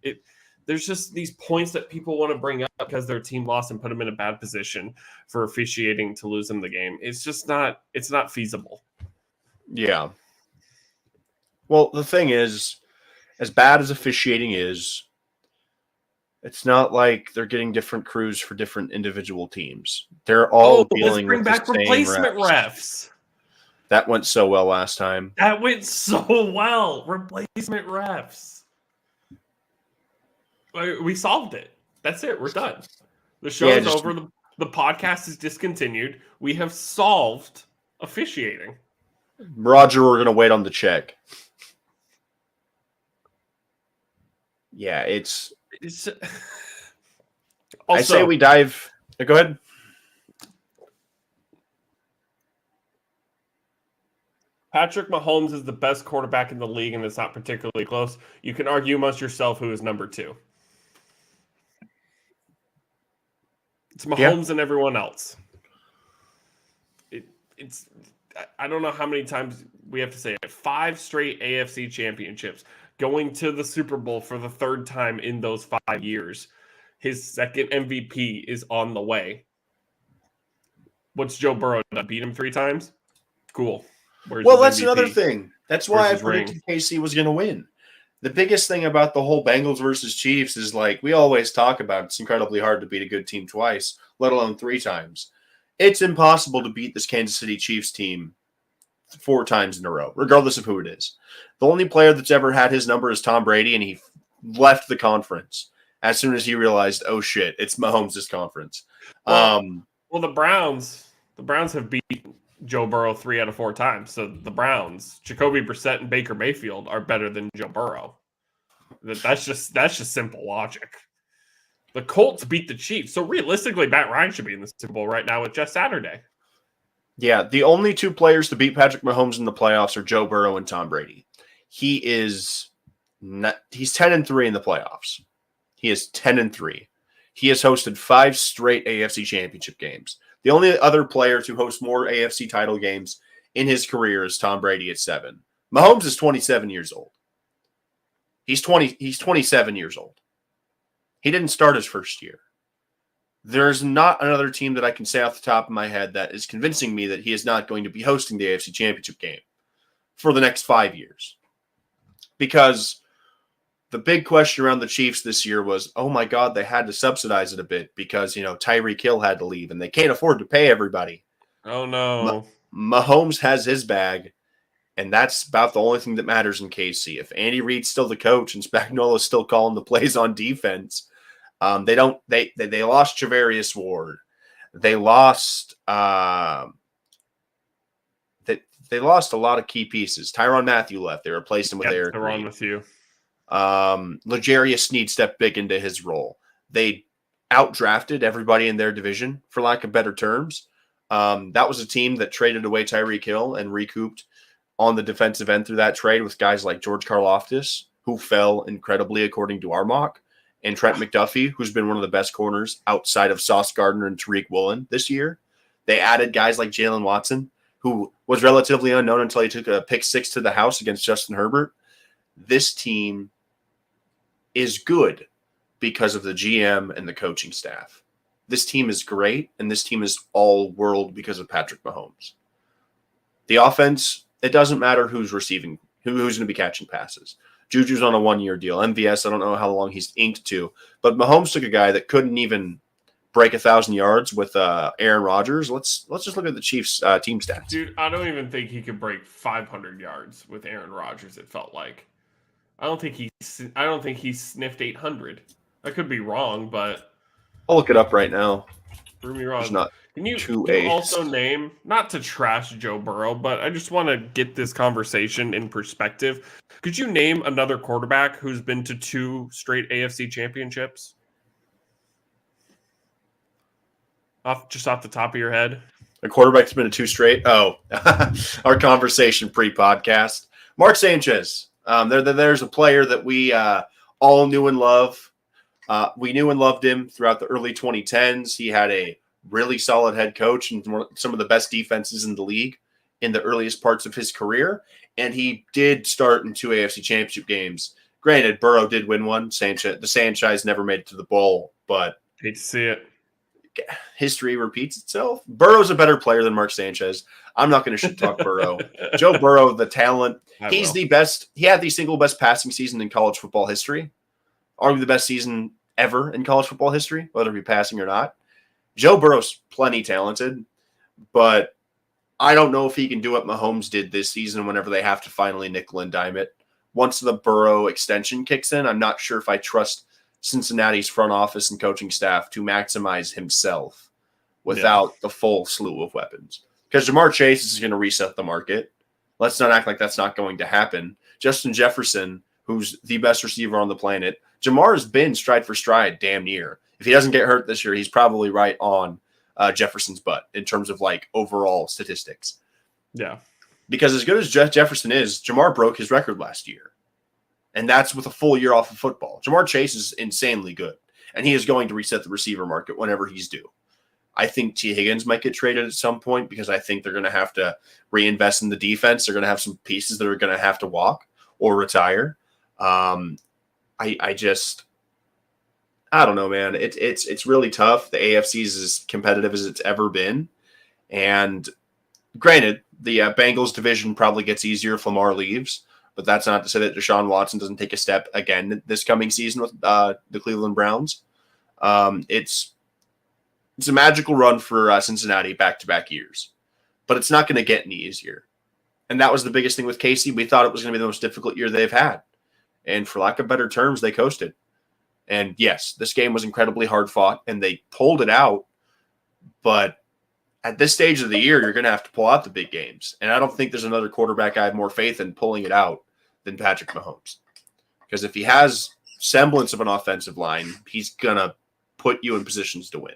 There's just these points that people want to bring up because their team lost and put them in a bad position for officiating to lose them the game. It's just not feasible. Yeah. Well, the thing is, as bad as officiating is, it's not like they're getting different crews for different individual teams. They're all dealing with the same replacement refs. That went so well last time. That went so well. Replacement refs. We solved it. That's it. We're done. The show's over. The podcast is discontinued. We have solved officiating. Roger, we're going to wait on the check. Yeah, it's also, I say we dive. Go ahead. Patrick Mahomes is the best quarterback in the league, and it's not particularly close. You can argue amongst yourself who is number 2. It's Mahomes and everyone else. It's I don't know how many times we have to say it. 5 straight AFC championships, going to the Super Bowl for the 3rd time in those 5 years. His 2nd MVP is on the way. What's Joe Burrow done? Beat him 3 times? Cool. Well, that's another thing. That's why I predicted KC was going to win. The biggest thing about the whole Bengals versus Chiefs is, like, we always talk about, it's incredibly hard to beat a good team twice, let alone 3 times. It's impossible to beat this Kansas City Chiefs team 4 times in a row, regardless of who it is. The only player that's ever had his number is Tom Brady, and he left the conference as soon as he realized, oh shit, it's Mahomes' conference. Well, the Browns have beat Joe Burrow 3 out of 4 times. So the Browns, Jacoby Brissett and Baker Mayfield are better than Joe Burrow. That's just simple logic. The Colts beat the Chiefs. So realistically, Matt Ryan should be in the Super Bowl right now with Jeff Saturday. Yeah, the only two players to beat Patrick Mahomes in the playoffs are Joe Burrow and Tom Brady. He's 10-3 in the playoffs. He is 10-3. He has hosted 5 straight AFC championship games. The only other player to host more AFC title games in his career is Tom Brady at 7. Mahomes is 27 years old. He's 27 years old. He didn't start his first year. There's not another team that I can say off the top of my head that is convincing me that he is not going to be hosting the AFC Championship game for the next 5 years. Because the big question around the Chiefs this year was, oh my God, they had to subsidize it a bit because, Tyreek Hill had to leave and they can't afford to pay everybody. Oh, no. Mahomes has his bag, and that's about the only thing that matters in KC. If Andy Reid's still the coach and Spagnuolo's still calling the plays on defense, they lost Javarius Ward. They lost they lost a lot of key pieces. Tyrann Mathieu left. They replaced him with Eric Reid. Tyrann Mathieu. L'Jarius Sneed stepped big into his role. They outdrafted everybody in their division, for lack of better terms. That was a team that traded away Tyreek Hill and recouped on the defensive end through that trade with guys like George Karlaftis, who fell incredibly according to our mock, and Trent McDuffie, who's been one of the best corners outside of Sauce Gardner and Tariq Woolen this year. They added guys like Jalen Watson, who was relatively unknown until he took a pick 6 to the house against Justin Herbert. This team is good because of the GM and the coaching staff. This team is great, and this team is all world because of Patrick Mahomes. The offense, it doesn't matter who's receiving, who's going to be catching passes. Juju's on a 1-year deal. MVS, I don't know how long he's inked to, but Mahomes took a guy that couldn't even break 1,000 yards with Aaron Rodgers. Let's just look at the Chiefs' team stats. Dude, I don't even think he could break 500 yards with Aaron Rodgers. It felt like. I don't think he sniffed 800. I could be wrong, but I'll look it up right now. prove me wrong. Can you also name, not to trash Joe Burrow, but I just want to get this conversation in perspective. Could you name another quarterback who's been to 2 straight AFC championships? Off the top of your head. A quarterback's been to 2 straight? Oh, our conversation pre-podcast. Mark Sanchez. There's a player that we all knew and love. We knew and loved him throughout the early 2010s. He had a really solid head coach and some of the best defenses in the league in the earliest parts of his career. And he did start in 2 AFC championship games. Granted, Burrow did win one. The Sanchez never made it to the bowl, but hate to see it. History repeats itself. Burrow's a better player than Mark Sanchez. I'm not going to shit talk Burrow. Joe Burrow, the talent. He's the best. He had the single best passing season in college football history. Arguably the best season ever in college football history, whether it be passing or not. Joe Burrow's plenty talented, but I don't know if he can do what Mahomes did this season whenever they have to finally nickel and dime it. Once the Burrow extension kicks in, I'm not sure if I trust Cincinnati's front office and coaching staff to maximize himself without the full slew of weapons. Because Jamar Chase is going to reset the market. Let's not act like that's not going to happen. Justin Jefferson, who's the best receiver on the planet, Jamar has been stride for stride damn near. If he doesn't get hurt this year, he's probably right on Jefferson's butt in terms of like overall statistics. Yeah. Because as good as Jefferson is, Jamar broke his record last year. And that's with a full year off of football. Jamar Chase is insanely good. And he is going to reset the receiver market whenever he's due. I think T. Higgins might get traded at some point because I think they're going to have to reinvest in the defense. They're going to have some pieces that are going to have to walk or retire. I don't know, man. It's really tough. The AFC is as competitive as it's ever been. And granted, the Bengals division probably gets easier if Lamar leaves. But that's not to say that Deshaun Watson doesn't take a step again this coming season with the Cleveland Browns. It's a magical run for Cincinnati back-to-back years. But it's not going to get any easier. And that was the biggest thing with Casey. We thought it was going to be the most difficult year they've had. And for lack of better terms, they coasted. And yes, this game was incredibly hard fought, and they pulled it out. But at this stage of the year, you're going to have to pull out the big games. And I don't think there's another quarterback I have more faith in pulling it out than Patrick Mahomes. Because if he has semblance of an offensive line, he's going to put you in positions to win.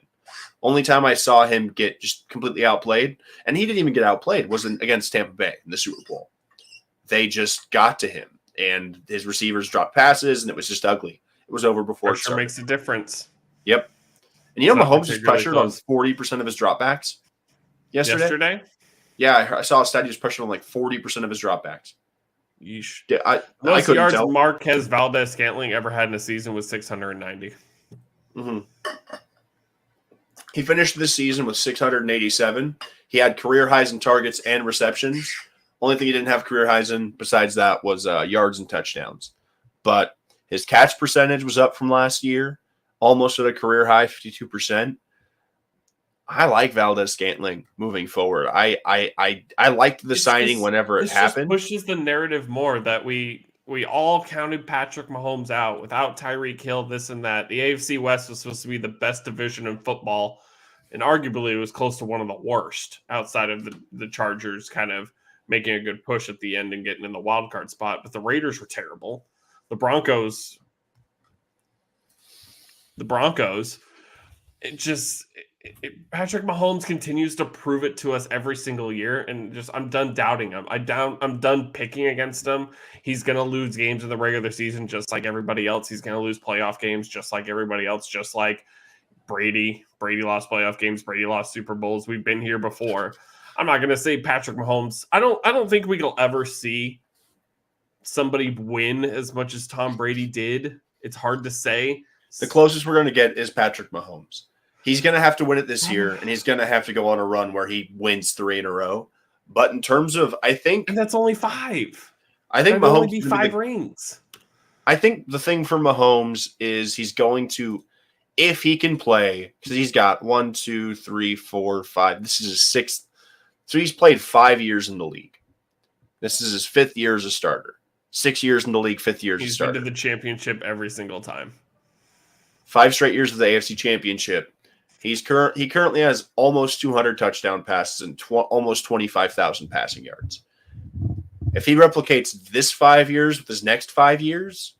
Only time I saw him get just completely outplayed, and he didn't even get outplayed, was against Tampa Bay in the Super Bowl. They just got to him, and his receivers dropped passes, and it was just ugly. It was over before it Pressure started. makes a difference. Yep. And Mahomes was pressured on close. 40% of his dropbacks yesterday. Yeah, I saw a stat he was pressured on like 40% of his dropbacks. Yeesh. I Most couldn't yards tell. Marquez Valdez-Scantling ever had in a season was 690. Mm-hmm. He finished this season with 687. He had career highs in targets and receptions. Only thing he didn't have career highs in besides that was yards and touchdowns. But his catch percentage was up from last year, almost at a career high, 52%. I like Valdez-Scantling moving forward. I liked the signing whenever it happened. Just pushes the narrative more that we all counted Patrick Mahomes out without Tyreek Hill, this and that. The AFC West was supposed to be the best division in football, and arguably it was close to one of the worst outside of the Chargers kind of making a good push at the end and getting in the wild card spot. But the Raiders were terrible. The Broncos, Patrick Mahomes continues to prove it to us every single year, and I'm done doubting him. I'm done picking against him. He's gonna lose games in the regular season just like everybody else. He's gonna lose playoff games just like everybody else, just like Brady. Brady lost playoff games. Brady lost Super Bowls. We've been here before. I'm not gonna say Patrick Mahomes. I don't think we'll ever see somebody win as much as Tom Brady did. It's hard to say. The closest we're going to get is Patrick Mahomes. He's going to have to win it this year, and he's going to have to go on a run where he wins 3 in a row. But in terms of, I think... And that's only 5. I think That'd Mahomes... only be 5 rings. I think the thing for Mahomes is he's going to, if he can play, because he's got 1, 2, 3, 4, 5. This is his 6th. So he's played 5 years in the league. This is his 5th year as a starter. 6 years in the league, 5th year as a starter. He's been to the championship every single time. 5 straight years of the AFC Championship. He currently has almost 200 touchdown passes and almost 25,000 passing yards. If he replicates this 5 years with his next 5 years,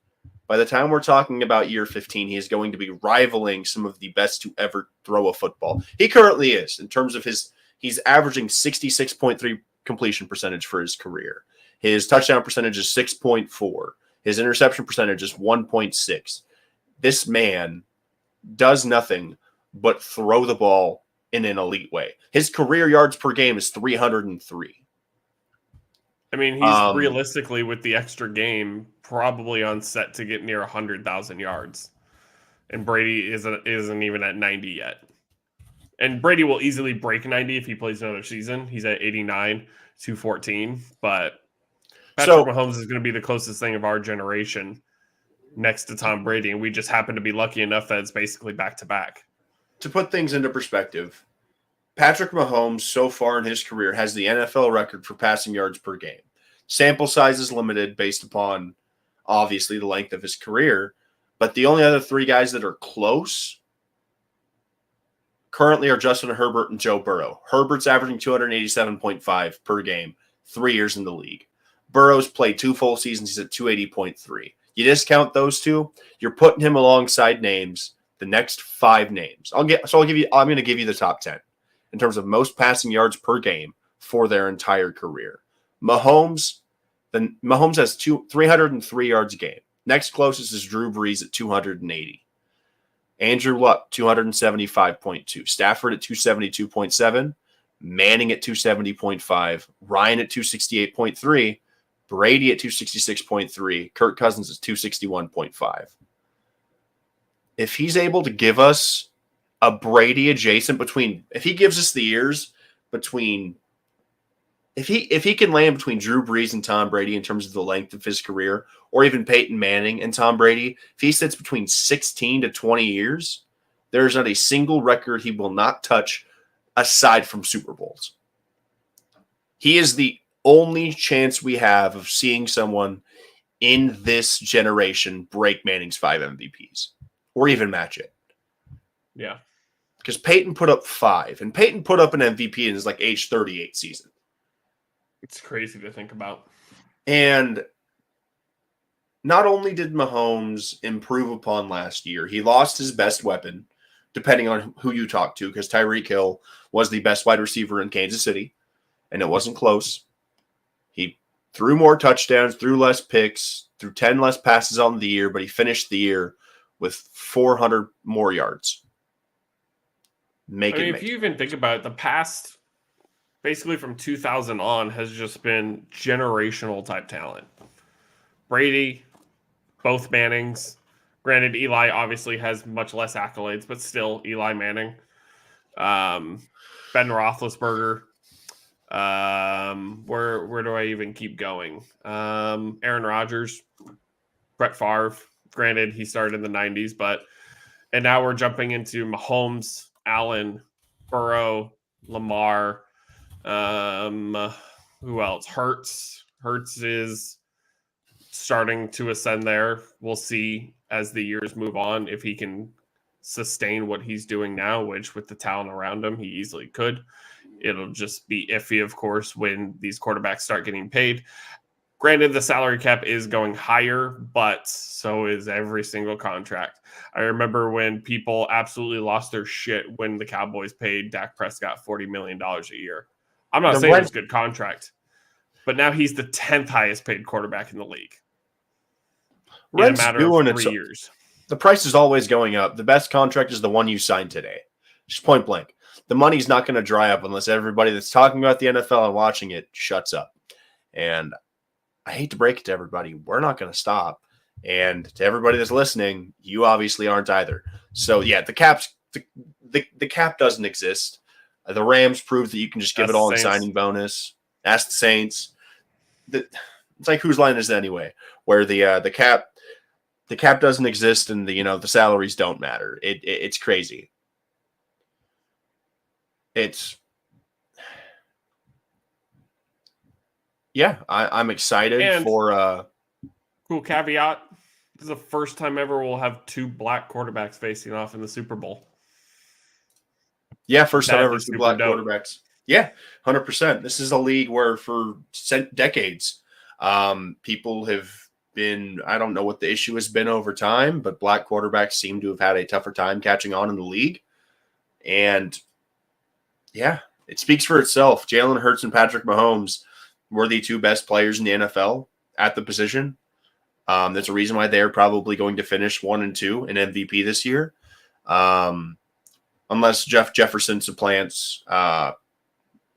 by the time we're talking about year 15, he is going to be rivaling some of the best to ever throw a football. He currently is, in terms of he's averaging 66.3 completion percentage for his career. His touchdown percentage is 6.4. His interception percentage is 1.6. This man does nothing but throw the ball in an elite way. His career yards per game is 303. I mean, he's realistically, with the extra game, probably on set to get near 100,000 yards. And Brady isn't even at 90 yet. And Brady will easily break 90 if he plays another season. He's at 89, 214. But Patrick Mahomes is going to be the closest thing of our generation next to Tom Brady, and we just happen to be lucky enough that it's basically back-to-back. To put things into perspective, Patrick Mahomes so far in his career has the NFL record for passing yards per game. Sample size is limited based upon, obviously, the length of his career, but the only other 3 guys that are close currently are Justin Herbert and Joe Burrow. Herbert's averaging 287.5 per game, 3 years in the league. Burrow's played 2 full seasons. He's at 280.3. You discount those 2, you're putting him alongside names, the next 5 names. I'm going to give you the top 10 in terms of most passing yards per game for their entire career. Mahomes has 303 yards a game. Next closest is Drew Brees at 280. Andrew Luck, 275.2. Stafford at 272.7. Manning at 270.5. Ryan at 268.3. Brady at 266.3. Kirk Cousins is 261.5. If he's able to give us a Brady adjacent if he gives us the years between, if he can land between Drew Brees and Tom Brady in terms of the length of his career, or even Peyton Manning and Tom Brady, if he sits between 16 to 20 years, there's not a single record he will not touch aside from Super Bowls. He is the only chance we have of seeing someone in this generation break Manning's 5 MVPs or even match it. Yeah. Because Peyton put up 5, and Peyton put up an MVP in his age 38 season. It's crazy to think about. And not only did Mahomes improve upon last year, he lost his best weapon, depending on who you talk to, because Tyreek Hill was the best wide receiver in Kansas City, and it wasn't close. He threw more touchdowns, threw less picks, threw 10 less passes on the year, but he finished the year with 400 more yards. If you even think about it, the past, basically from 2000 on, has just been generational type talent. Brady, both Mannings. Granted, Eli obviously has much less accolades, but still Eli Manning. Ben Roethlisberger. Where do I even keep going? Aaron Rodgers, Brett Favre. Granted, he started in the 90s, and now we're jumping into Mahomes, Allen, Burrow, Lamar. Who else? Hurts. Hurts is starting to ascend there. We'll see as the years move on if he can sustain what he's doing now, which with the talent around him, he easily could. It'll just be iffy, of course, when these quarterbacks start getting paid. Granted, the salary cap is going higher, but so is every single contract. I remember when people absolutely lost their shit when the Cowboys paid Dak Prescott $40 million a year. I'm not saying it's a good contract, but now he's the 10th highest paid quarterback in the league. In a matter of 3 years. The price is always going up. The best contract is the one you signed today. Just point blank. The money's not going to dry up unless everybody that's talking about the NFL and watching it shuts up. And I hate to break it to everybody, we're not going to stop. And to everybody that's listening, you obviously aren't either. So yeah, the cap doesn't exist. The Rams proved that you can just give it all in signing bonus. Ask the Saints. It's like, whose line is it anyway? Where the cap doesn't exist and the salaries don't matter. It's crazy. I'm excited for cool caveat. This is the first time ever we'll have two black quarterbacks facing off in the Super Bowl. Yeah, first time ever two black quarterbacks. Yeah, 100%. This is a league where for decades, people have been, I don't know what the issue has been over time, but black quarterbacks seem to have had a tougher time catching on in the league. And yeah, it speaks for itself. Jalen Hurts and Patrick Mahomes were the two best players in the NFL at the position. There's a reason why they're probably going to finish 1 and 2 in MVP this year. Unless Jeff Jefferson supplants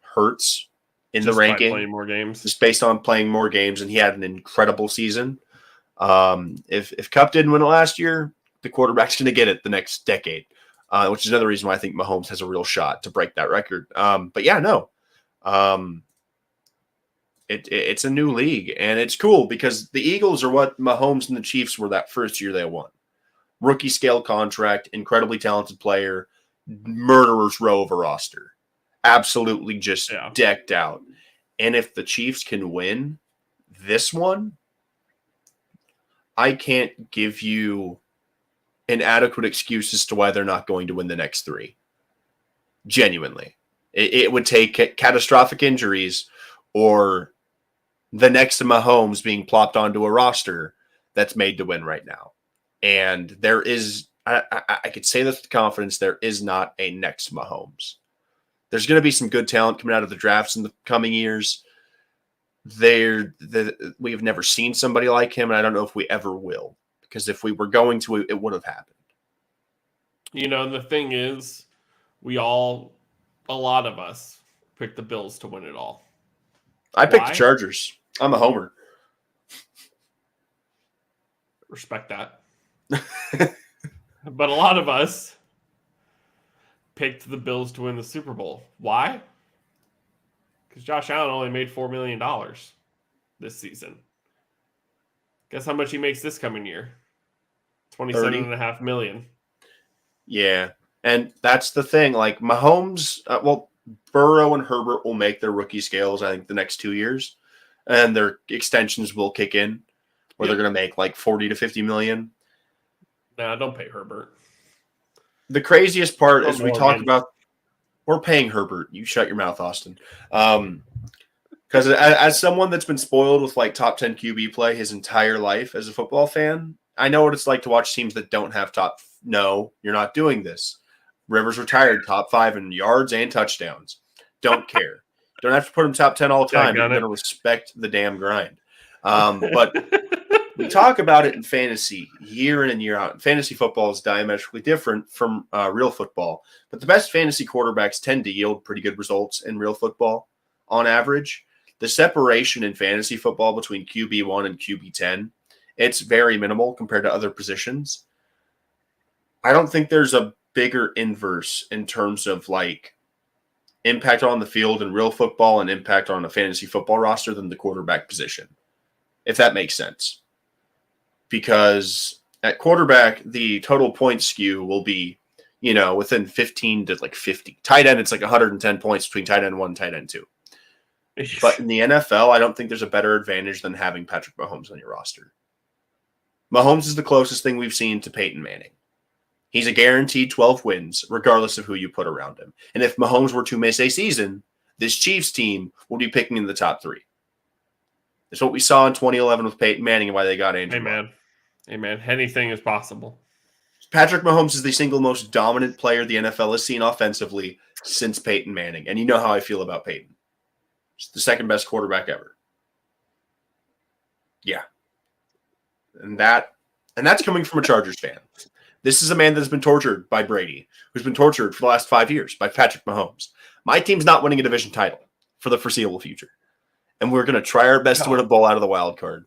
Hurts in the ranking. Playing more games. Just based on playing more games, and he had an incredible season. If Kupp didn't win it last year, the quarterback's going to get it the next decade, which is another reason why I think Mahomes has a real shot to break that record. It's a new league, and it's cool because the Eagles are what Mahomes and the Chiefs were that first year they won. Rookie scale contract, incredibly talented player, murderer's row of a roster. Absolutely just decked out. And if the Chiefs can win this one, I can't give you an adequate excuse as to why they're not going to win the next 3. Genuinely. It would take catastrophic injuries or the next to Mahomes being plopped onto a roster that's made to win right now. And there is, I could say this with confidence, there is not a next Mahomes. There's going to be some good talent coming out of the drafts in the coming years. We have never seen somebody like him, and I don't know if we ever will. Because if we were going to, it would have happened. The thing is, a lot of us picked the Bills to win it all. I picked the Chargers. I'm a homer. Respect that. But a lot of us picked the Bills to win the Super Bowl. Why? Because Josh Allen only made $4 million this season. Guess how much he makes this coming year? $27.5 million. Yeah, and that's the thing. Like Mahomes, Burrow and Herbert will make their rookie scales, I think, the next 2 years. And their extensions will kick in where they're going to make like 40 to 50 million. Nah, don't pay Herbert. The craziest part is we talk about we're paying Herbert. You shut your mouth, Austin. Because as someone that's been spoiled with like top 10 QB play his entire life as a football fan, I know what it's like to watch teams that don't have top. No, you're not doing this. Rivers retired top 5 in yards and touchdowns. Don't care. Don't have to put him top 10 all the time. You're going to respect the damn grind. But we talk about it in fantasy year in and year out. Fantasy football is diametrically different from real football. But the best fantasy quarterbacks tend to yield pretty good results in real football on average. The separation in fantasy football between QB1 and QB10, it's very minimal compared to other positions. I don't think there's a bigger inverse in terms of like impact on the field in real football and impact on a fantasy football roster than the quarterback position, if that makes sense. Because at quarterback, the total point skew will be, within 15 to like 50. Tight end, it's like 110 points between tight end 1 and tight end 2. But in the NFL, I don't think there's a better advantage than having Patrick Mahomes on your roster. Mahomes is the closest thing we've seen to Peyton Manning. He's a guaranteed 12 wins, regardless of who you put around him. And if Mahomes were to miss a season, this Chiefs team will be picking in the top 3. It's what we saw in 2011 with Peyton Manning and why they got Andrew. Amen. Anything is possible. Patrick Mahomes is the single most dominant player the NFL has seen offensively since Peyton Manning. And you know how I feel about Peyton. He's the second best quarterback ever. Yeah. And that's coming from a Chargers fan. This is a man that's been tortured by Brady, who's been tortured for the last 5 years by Patrick Mahomes. My team's not winning a division title for the foreseeable future. And we're going to try our best to win a bowl out of the wild card.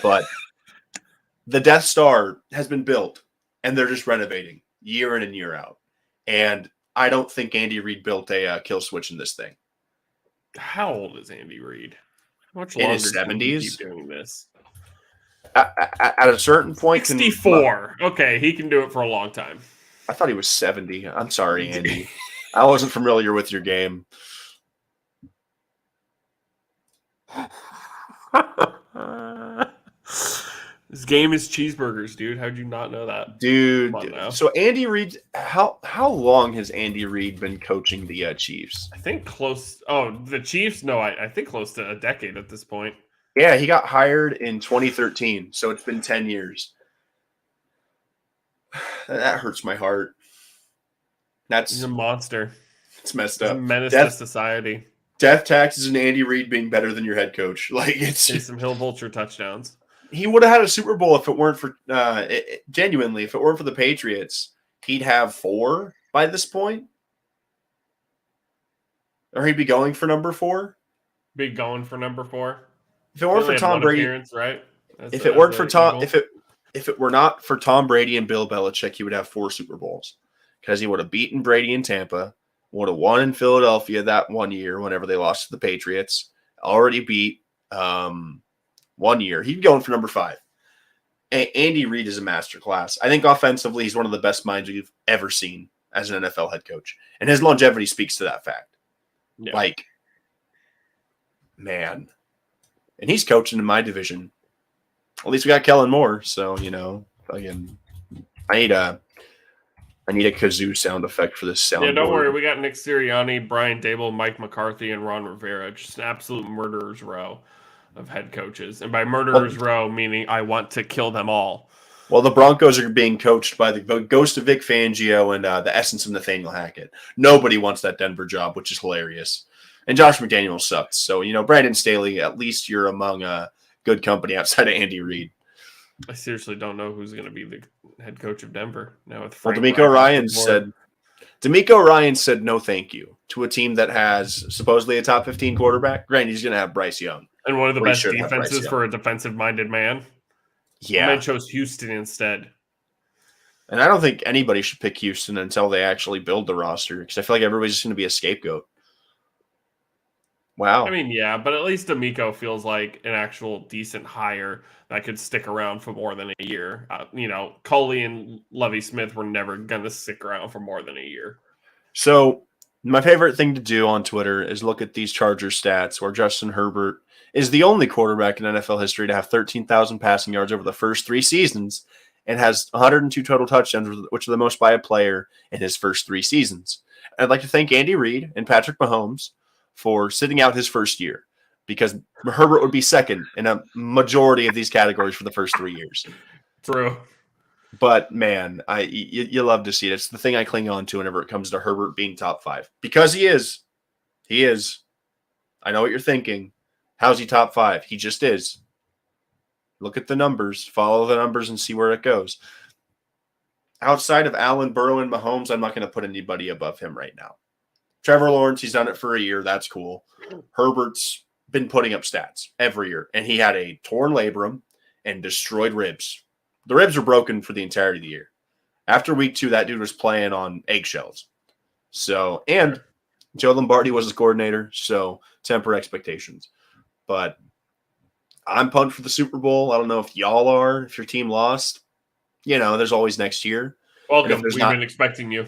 But the Death Star has been built, and they're just renovating year in and year out. And I don't think Andy Reid built a kill switch in this thing. How old is Andy Reid? How much in longer his 70s? can he keep doing this? At a certain point, 64. Okay, he can do it for a long time. I thought he was 70. I'm sorry, Andy. I wasn't familiar with your game. This game is cheeseburgers, dude. How'd you not know that? Dude, so Andy Reid, how long has Andy Reid been coaching the Chiefs? I think close. Oh, the Chiefs? No, I think close to a decade at this point. Yeah, he got hired in 2013, so it's been 10 years. That hurts my heart. He's a monster. It's messed He's up. a menace to society. Death taxes and Andy Reid being better than your head coach. Like it's some Hill Vulture touchdowns. He would have had a Super Bowl if it weren't for genuinely, if it weren't for the Patriots, he'd have 4 by this point. Or he'd be going for number 4. Be going for number 4. If it weren't for Tom Brady, right? If it weren't for Tom, if it were not for Tom Brady and Bill Belichick, he would have 4 Super Bowls because he would have beaten Brady in Tampa, would have won in Philadelphia that one year whenever they lost to the Patriots. Already beat 1 year. He'd be going for number 5. Andy Reid is a masterclass. I think offensively, he's one of the best minds we've ever seen as an NFL head coach, and his longevity speaks to that fact. Yeah. Like, man. And he's coaching in my division. At least we got Kellen Moore, so again, I need a kazoo sound effect for this sound. Yeah, don't worry, we got Nick Sirianni, Brian Dable, Mike McCarthy, and Ron Rivera. Just an absolute murderer's row of head coaches, and by murderer's row meaning I want to kill them all. Well, the Broncos are being coached by the ghost of Vic Fangio and the essence of Nathaniel Hackett. Nobody wants that Denver job, which is hilarious. And Josh McDaniels sucks. So, Brandon Staley, at least you're among good company outside of Andy Reid. I seriously don't know who's going to be the head coach of Denver now. With Frank DeMeco Ryan said no thank you to a team that has supposedly a top 15 quarterback. Granted, he's going to have Bryce Young. And one of the best defenses for a defensive-minded man. Yeah. The man chose Houston instead. And I don't think anybody should pick Houston until they actually build the roster because I feel like everybody's just going to be a scapegoat. Wow. I mean, yeah, but at least DeMeco feels like an actual decent hire that could stick around for more than a year. Culley and Lovie Smith were never going to stick around for more than a year. So my favorite thing to do on Twitter is look at these Chargers stats where Justin Herbert is the only quarterback in NFL history to have 13,000 passing yards over the first 3 seasons and has 102 total touchdowns, which are the most by a player in his first 3 seasons. I'd like to thank Andy Reid and Patrick Mahomes for sitting out his first year because Herbert would be second in a majority of these categories for the first 3 years. True. But man, you love to see it. It's the thing I cling on to whenever it comes to Herbert being top 5 because he is. He is. I know what you're thinking. How's he top 5? He just is. Look at the numbers, follow the numbers, and see where it goes. Outside of Allen, Burrow, and Mahomes, I'm not going to put anybody above him right now. Trevor Lawrence, he's done it for a year. That's cool. Herbert's been putting up stats every year, and he had a torn labrum and destroyed ribs. The ribs were broken for the entirety of the year. After week 2, that dude was playing on eggshells. So, and Joe Lombardi was his coordinator, so temper expectations. But I'm pumped for the Super Bowl. I don't know if y'all are, if your team lost. There's always next year. Welcome. We've been expecting you.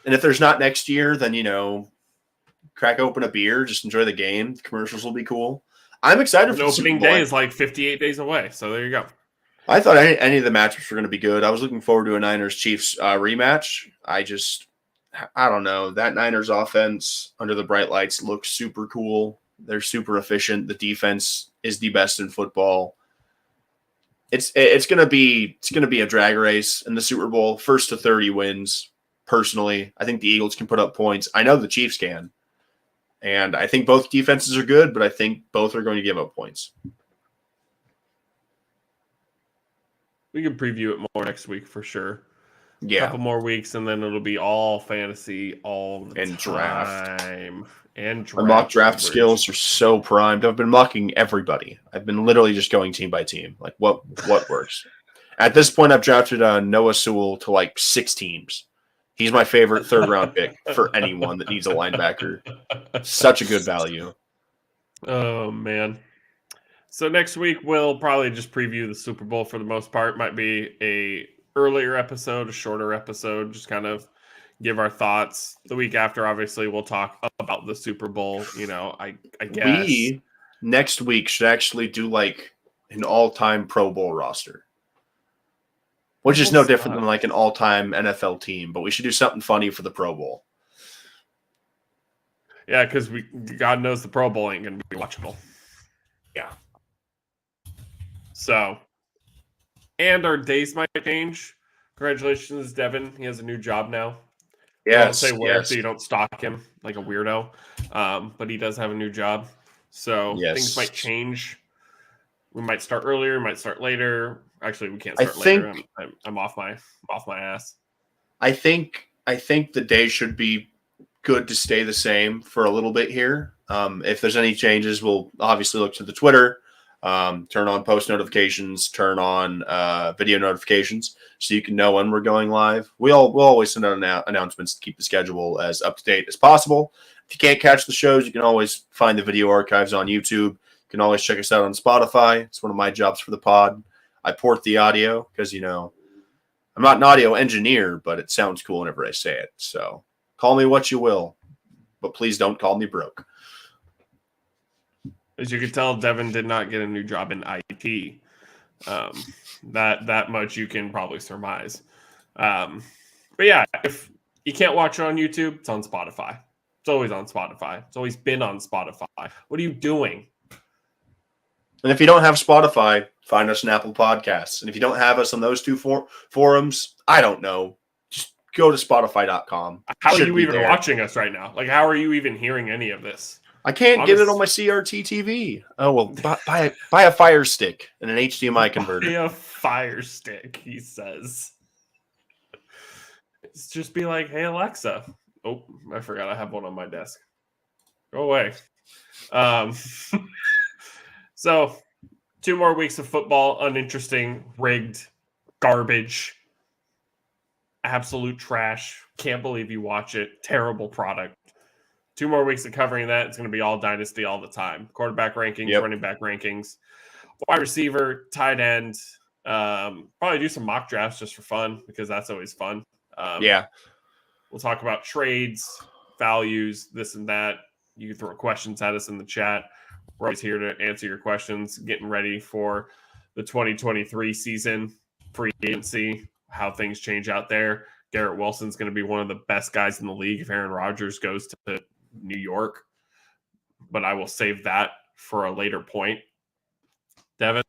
And if there's not next year, then, crack open a beer, just enjoy the game. The commercials will be cool. I'm excited for the Super Bowl. Opening day is like 58 days away, so there you go. I thought any of the matchups were going to be good. I was looking forward to a Niners-Chiefs rematch. I don't know. That Niners offense under the bright lights looks super cool. They're super efficient. The defense is the best in football. It's going to be a drag race in the Super Bowl. 1st to 30 wins. Personally, I think the Eagles can put up points. I know the Chiefs can. And I think both defenses are good, but I think both are going to give up points. We can preview it more next week for sure. Yeah. A couple more weeks, and then it'll be all fantasy all the time. Draft. And draft. My mock draft skills are so primed. I've been mocking everybody. I've been literally just going team by team. Like, what works? At this point, I've drafted Noah Sewell to like 6 teams. He's my favorite 3rd-round pick for anyone that needs a linebacker. Such a good value. Oh, man. So next week, we'll probably just preview the Super Bowl for the most part. Might be a earlier episode, a shorter episode, just kind of give our thoughts. The week after, obviously, we'll talk about the Super Bowl. I guess. We, next week, should actually do like an all-time Pro Bowl roster. Which is no different than like an all-time NFL team, but we should do something funny for the Pro Bowl. Yeah, because God knows the Pro Bowl ain't going to be watchable. Yeah. So, and our days might change. Congratulations, Devin. He has a new job now. Yes. Don't say where so you don't stalk him like a weirdo. But he does have a new job. So things might change. We might start earlier, might start later. Actually, we can't start later. I'm off my ass. I think the day should be good to stay the same for a little bit here. If there's any changes, we'll obviously look to the Twitter, turn on post notifications, turn on video notifications, so you can know when we're going live. We'll always send out announcements to keep the schedule as up to date as possible. If you can't catch the shows, you can always find the video archives on YouTube. You can always check us out on Spotify. It's one of my jobs for the pod. I port the audio because, I'm not an audio engineer, but it sounds cool whenever I say it. So call me what you will, but please don't call me broke. As you can tell, Devin did not get a new job in IT. That much you can probably surmise. But yeah, if you can't watch it on YouTube, it's on Spotify. It's always on Spotify. It's always been on Spotify. What are you doing? And if you don't have Spotify, find us on Apple Podcasts. And if you don't have us on those two forums, I don't know. Just go to Spotify.com. How are you even watching us right now? Like, how are you even hearing any of this? I can't get it on my CRT TV. Oh, well, buy a Fire Stick and an HDMI converter. Buy a Fire Stick, he says. It's just be like, hey, Alexa. Oh, I forgot I have one on my desk. Go away. So, 2 more weeks of football, uninteresting, rigged, garbage, absolute trash. Can't believe you watch it. Terrible product. 2 more weeks of covering that. It's going to be all dynasty all the time. Quarterback rankings, running back rankings, wide receiver, tight end. Probably do some mock drafts just for fun because that's always fun. We'll talk about trades, values, this and that. You can throw questions at us in the chat. We're always here to answer your questions, getting ready for the 2023 season, free agency, how things change out there. Garrett Wilson's going to be one of the best guys in the league if Aaron Rodgers goes to New York. But I will save that for a later point. Devin,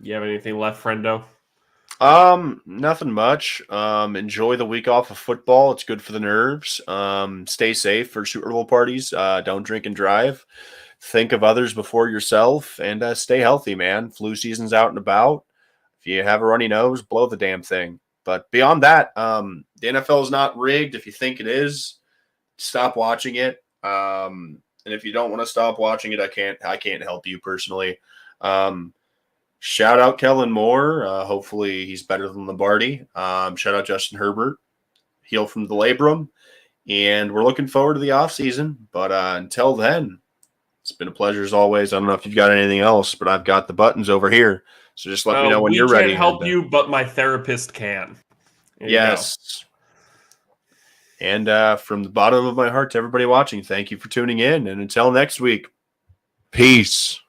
you have anything left, friendo? Nothing much. Enjoy the week off of football. It's good for the nerves. Stay safe for Super Bowl parties. Don't drink and drive. Think of others before yourself, and stay healthy, man. Flu season's out and about. If you have a runny nose, blow the damn thing. But beyond that, the NFL is not rigged. If you think it is, stop watching it. And if you don't want to stop watching it, I can't help you personally. Shout out Kellen Moore. Hopefully he's better than Lombardi. Shout out Justin Herbert. Heal from the labrum. And we're looking forward to the offseason. But until then, it's been a pleasure as always. I don't know if you've got anything else, but I've got the buttons over here. So just let me know when you're ready. We can't help you, but my therapist can. Yes. And from the bottom of my heart to everybody watching, thank you for tuning in. And until next week, peace.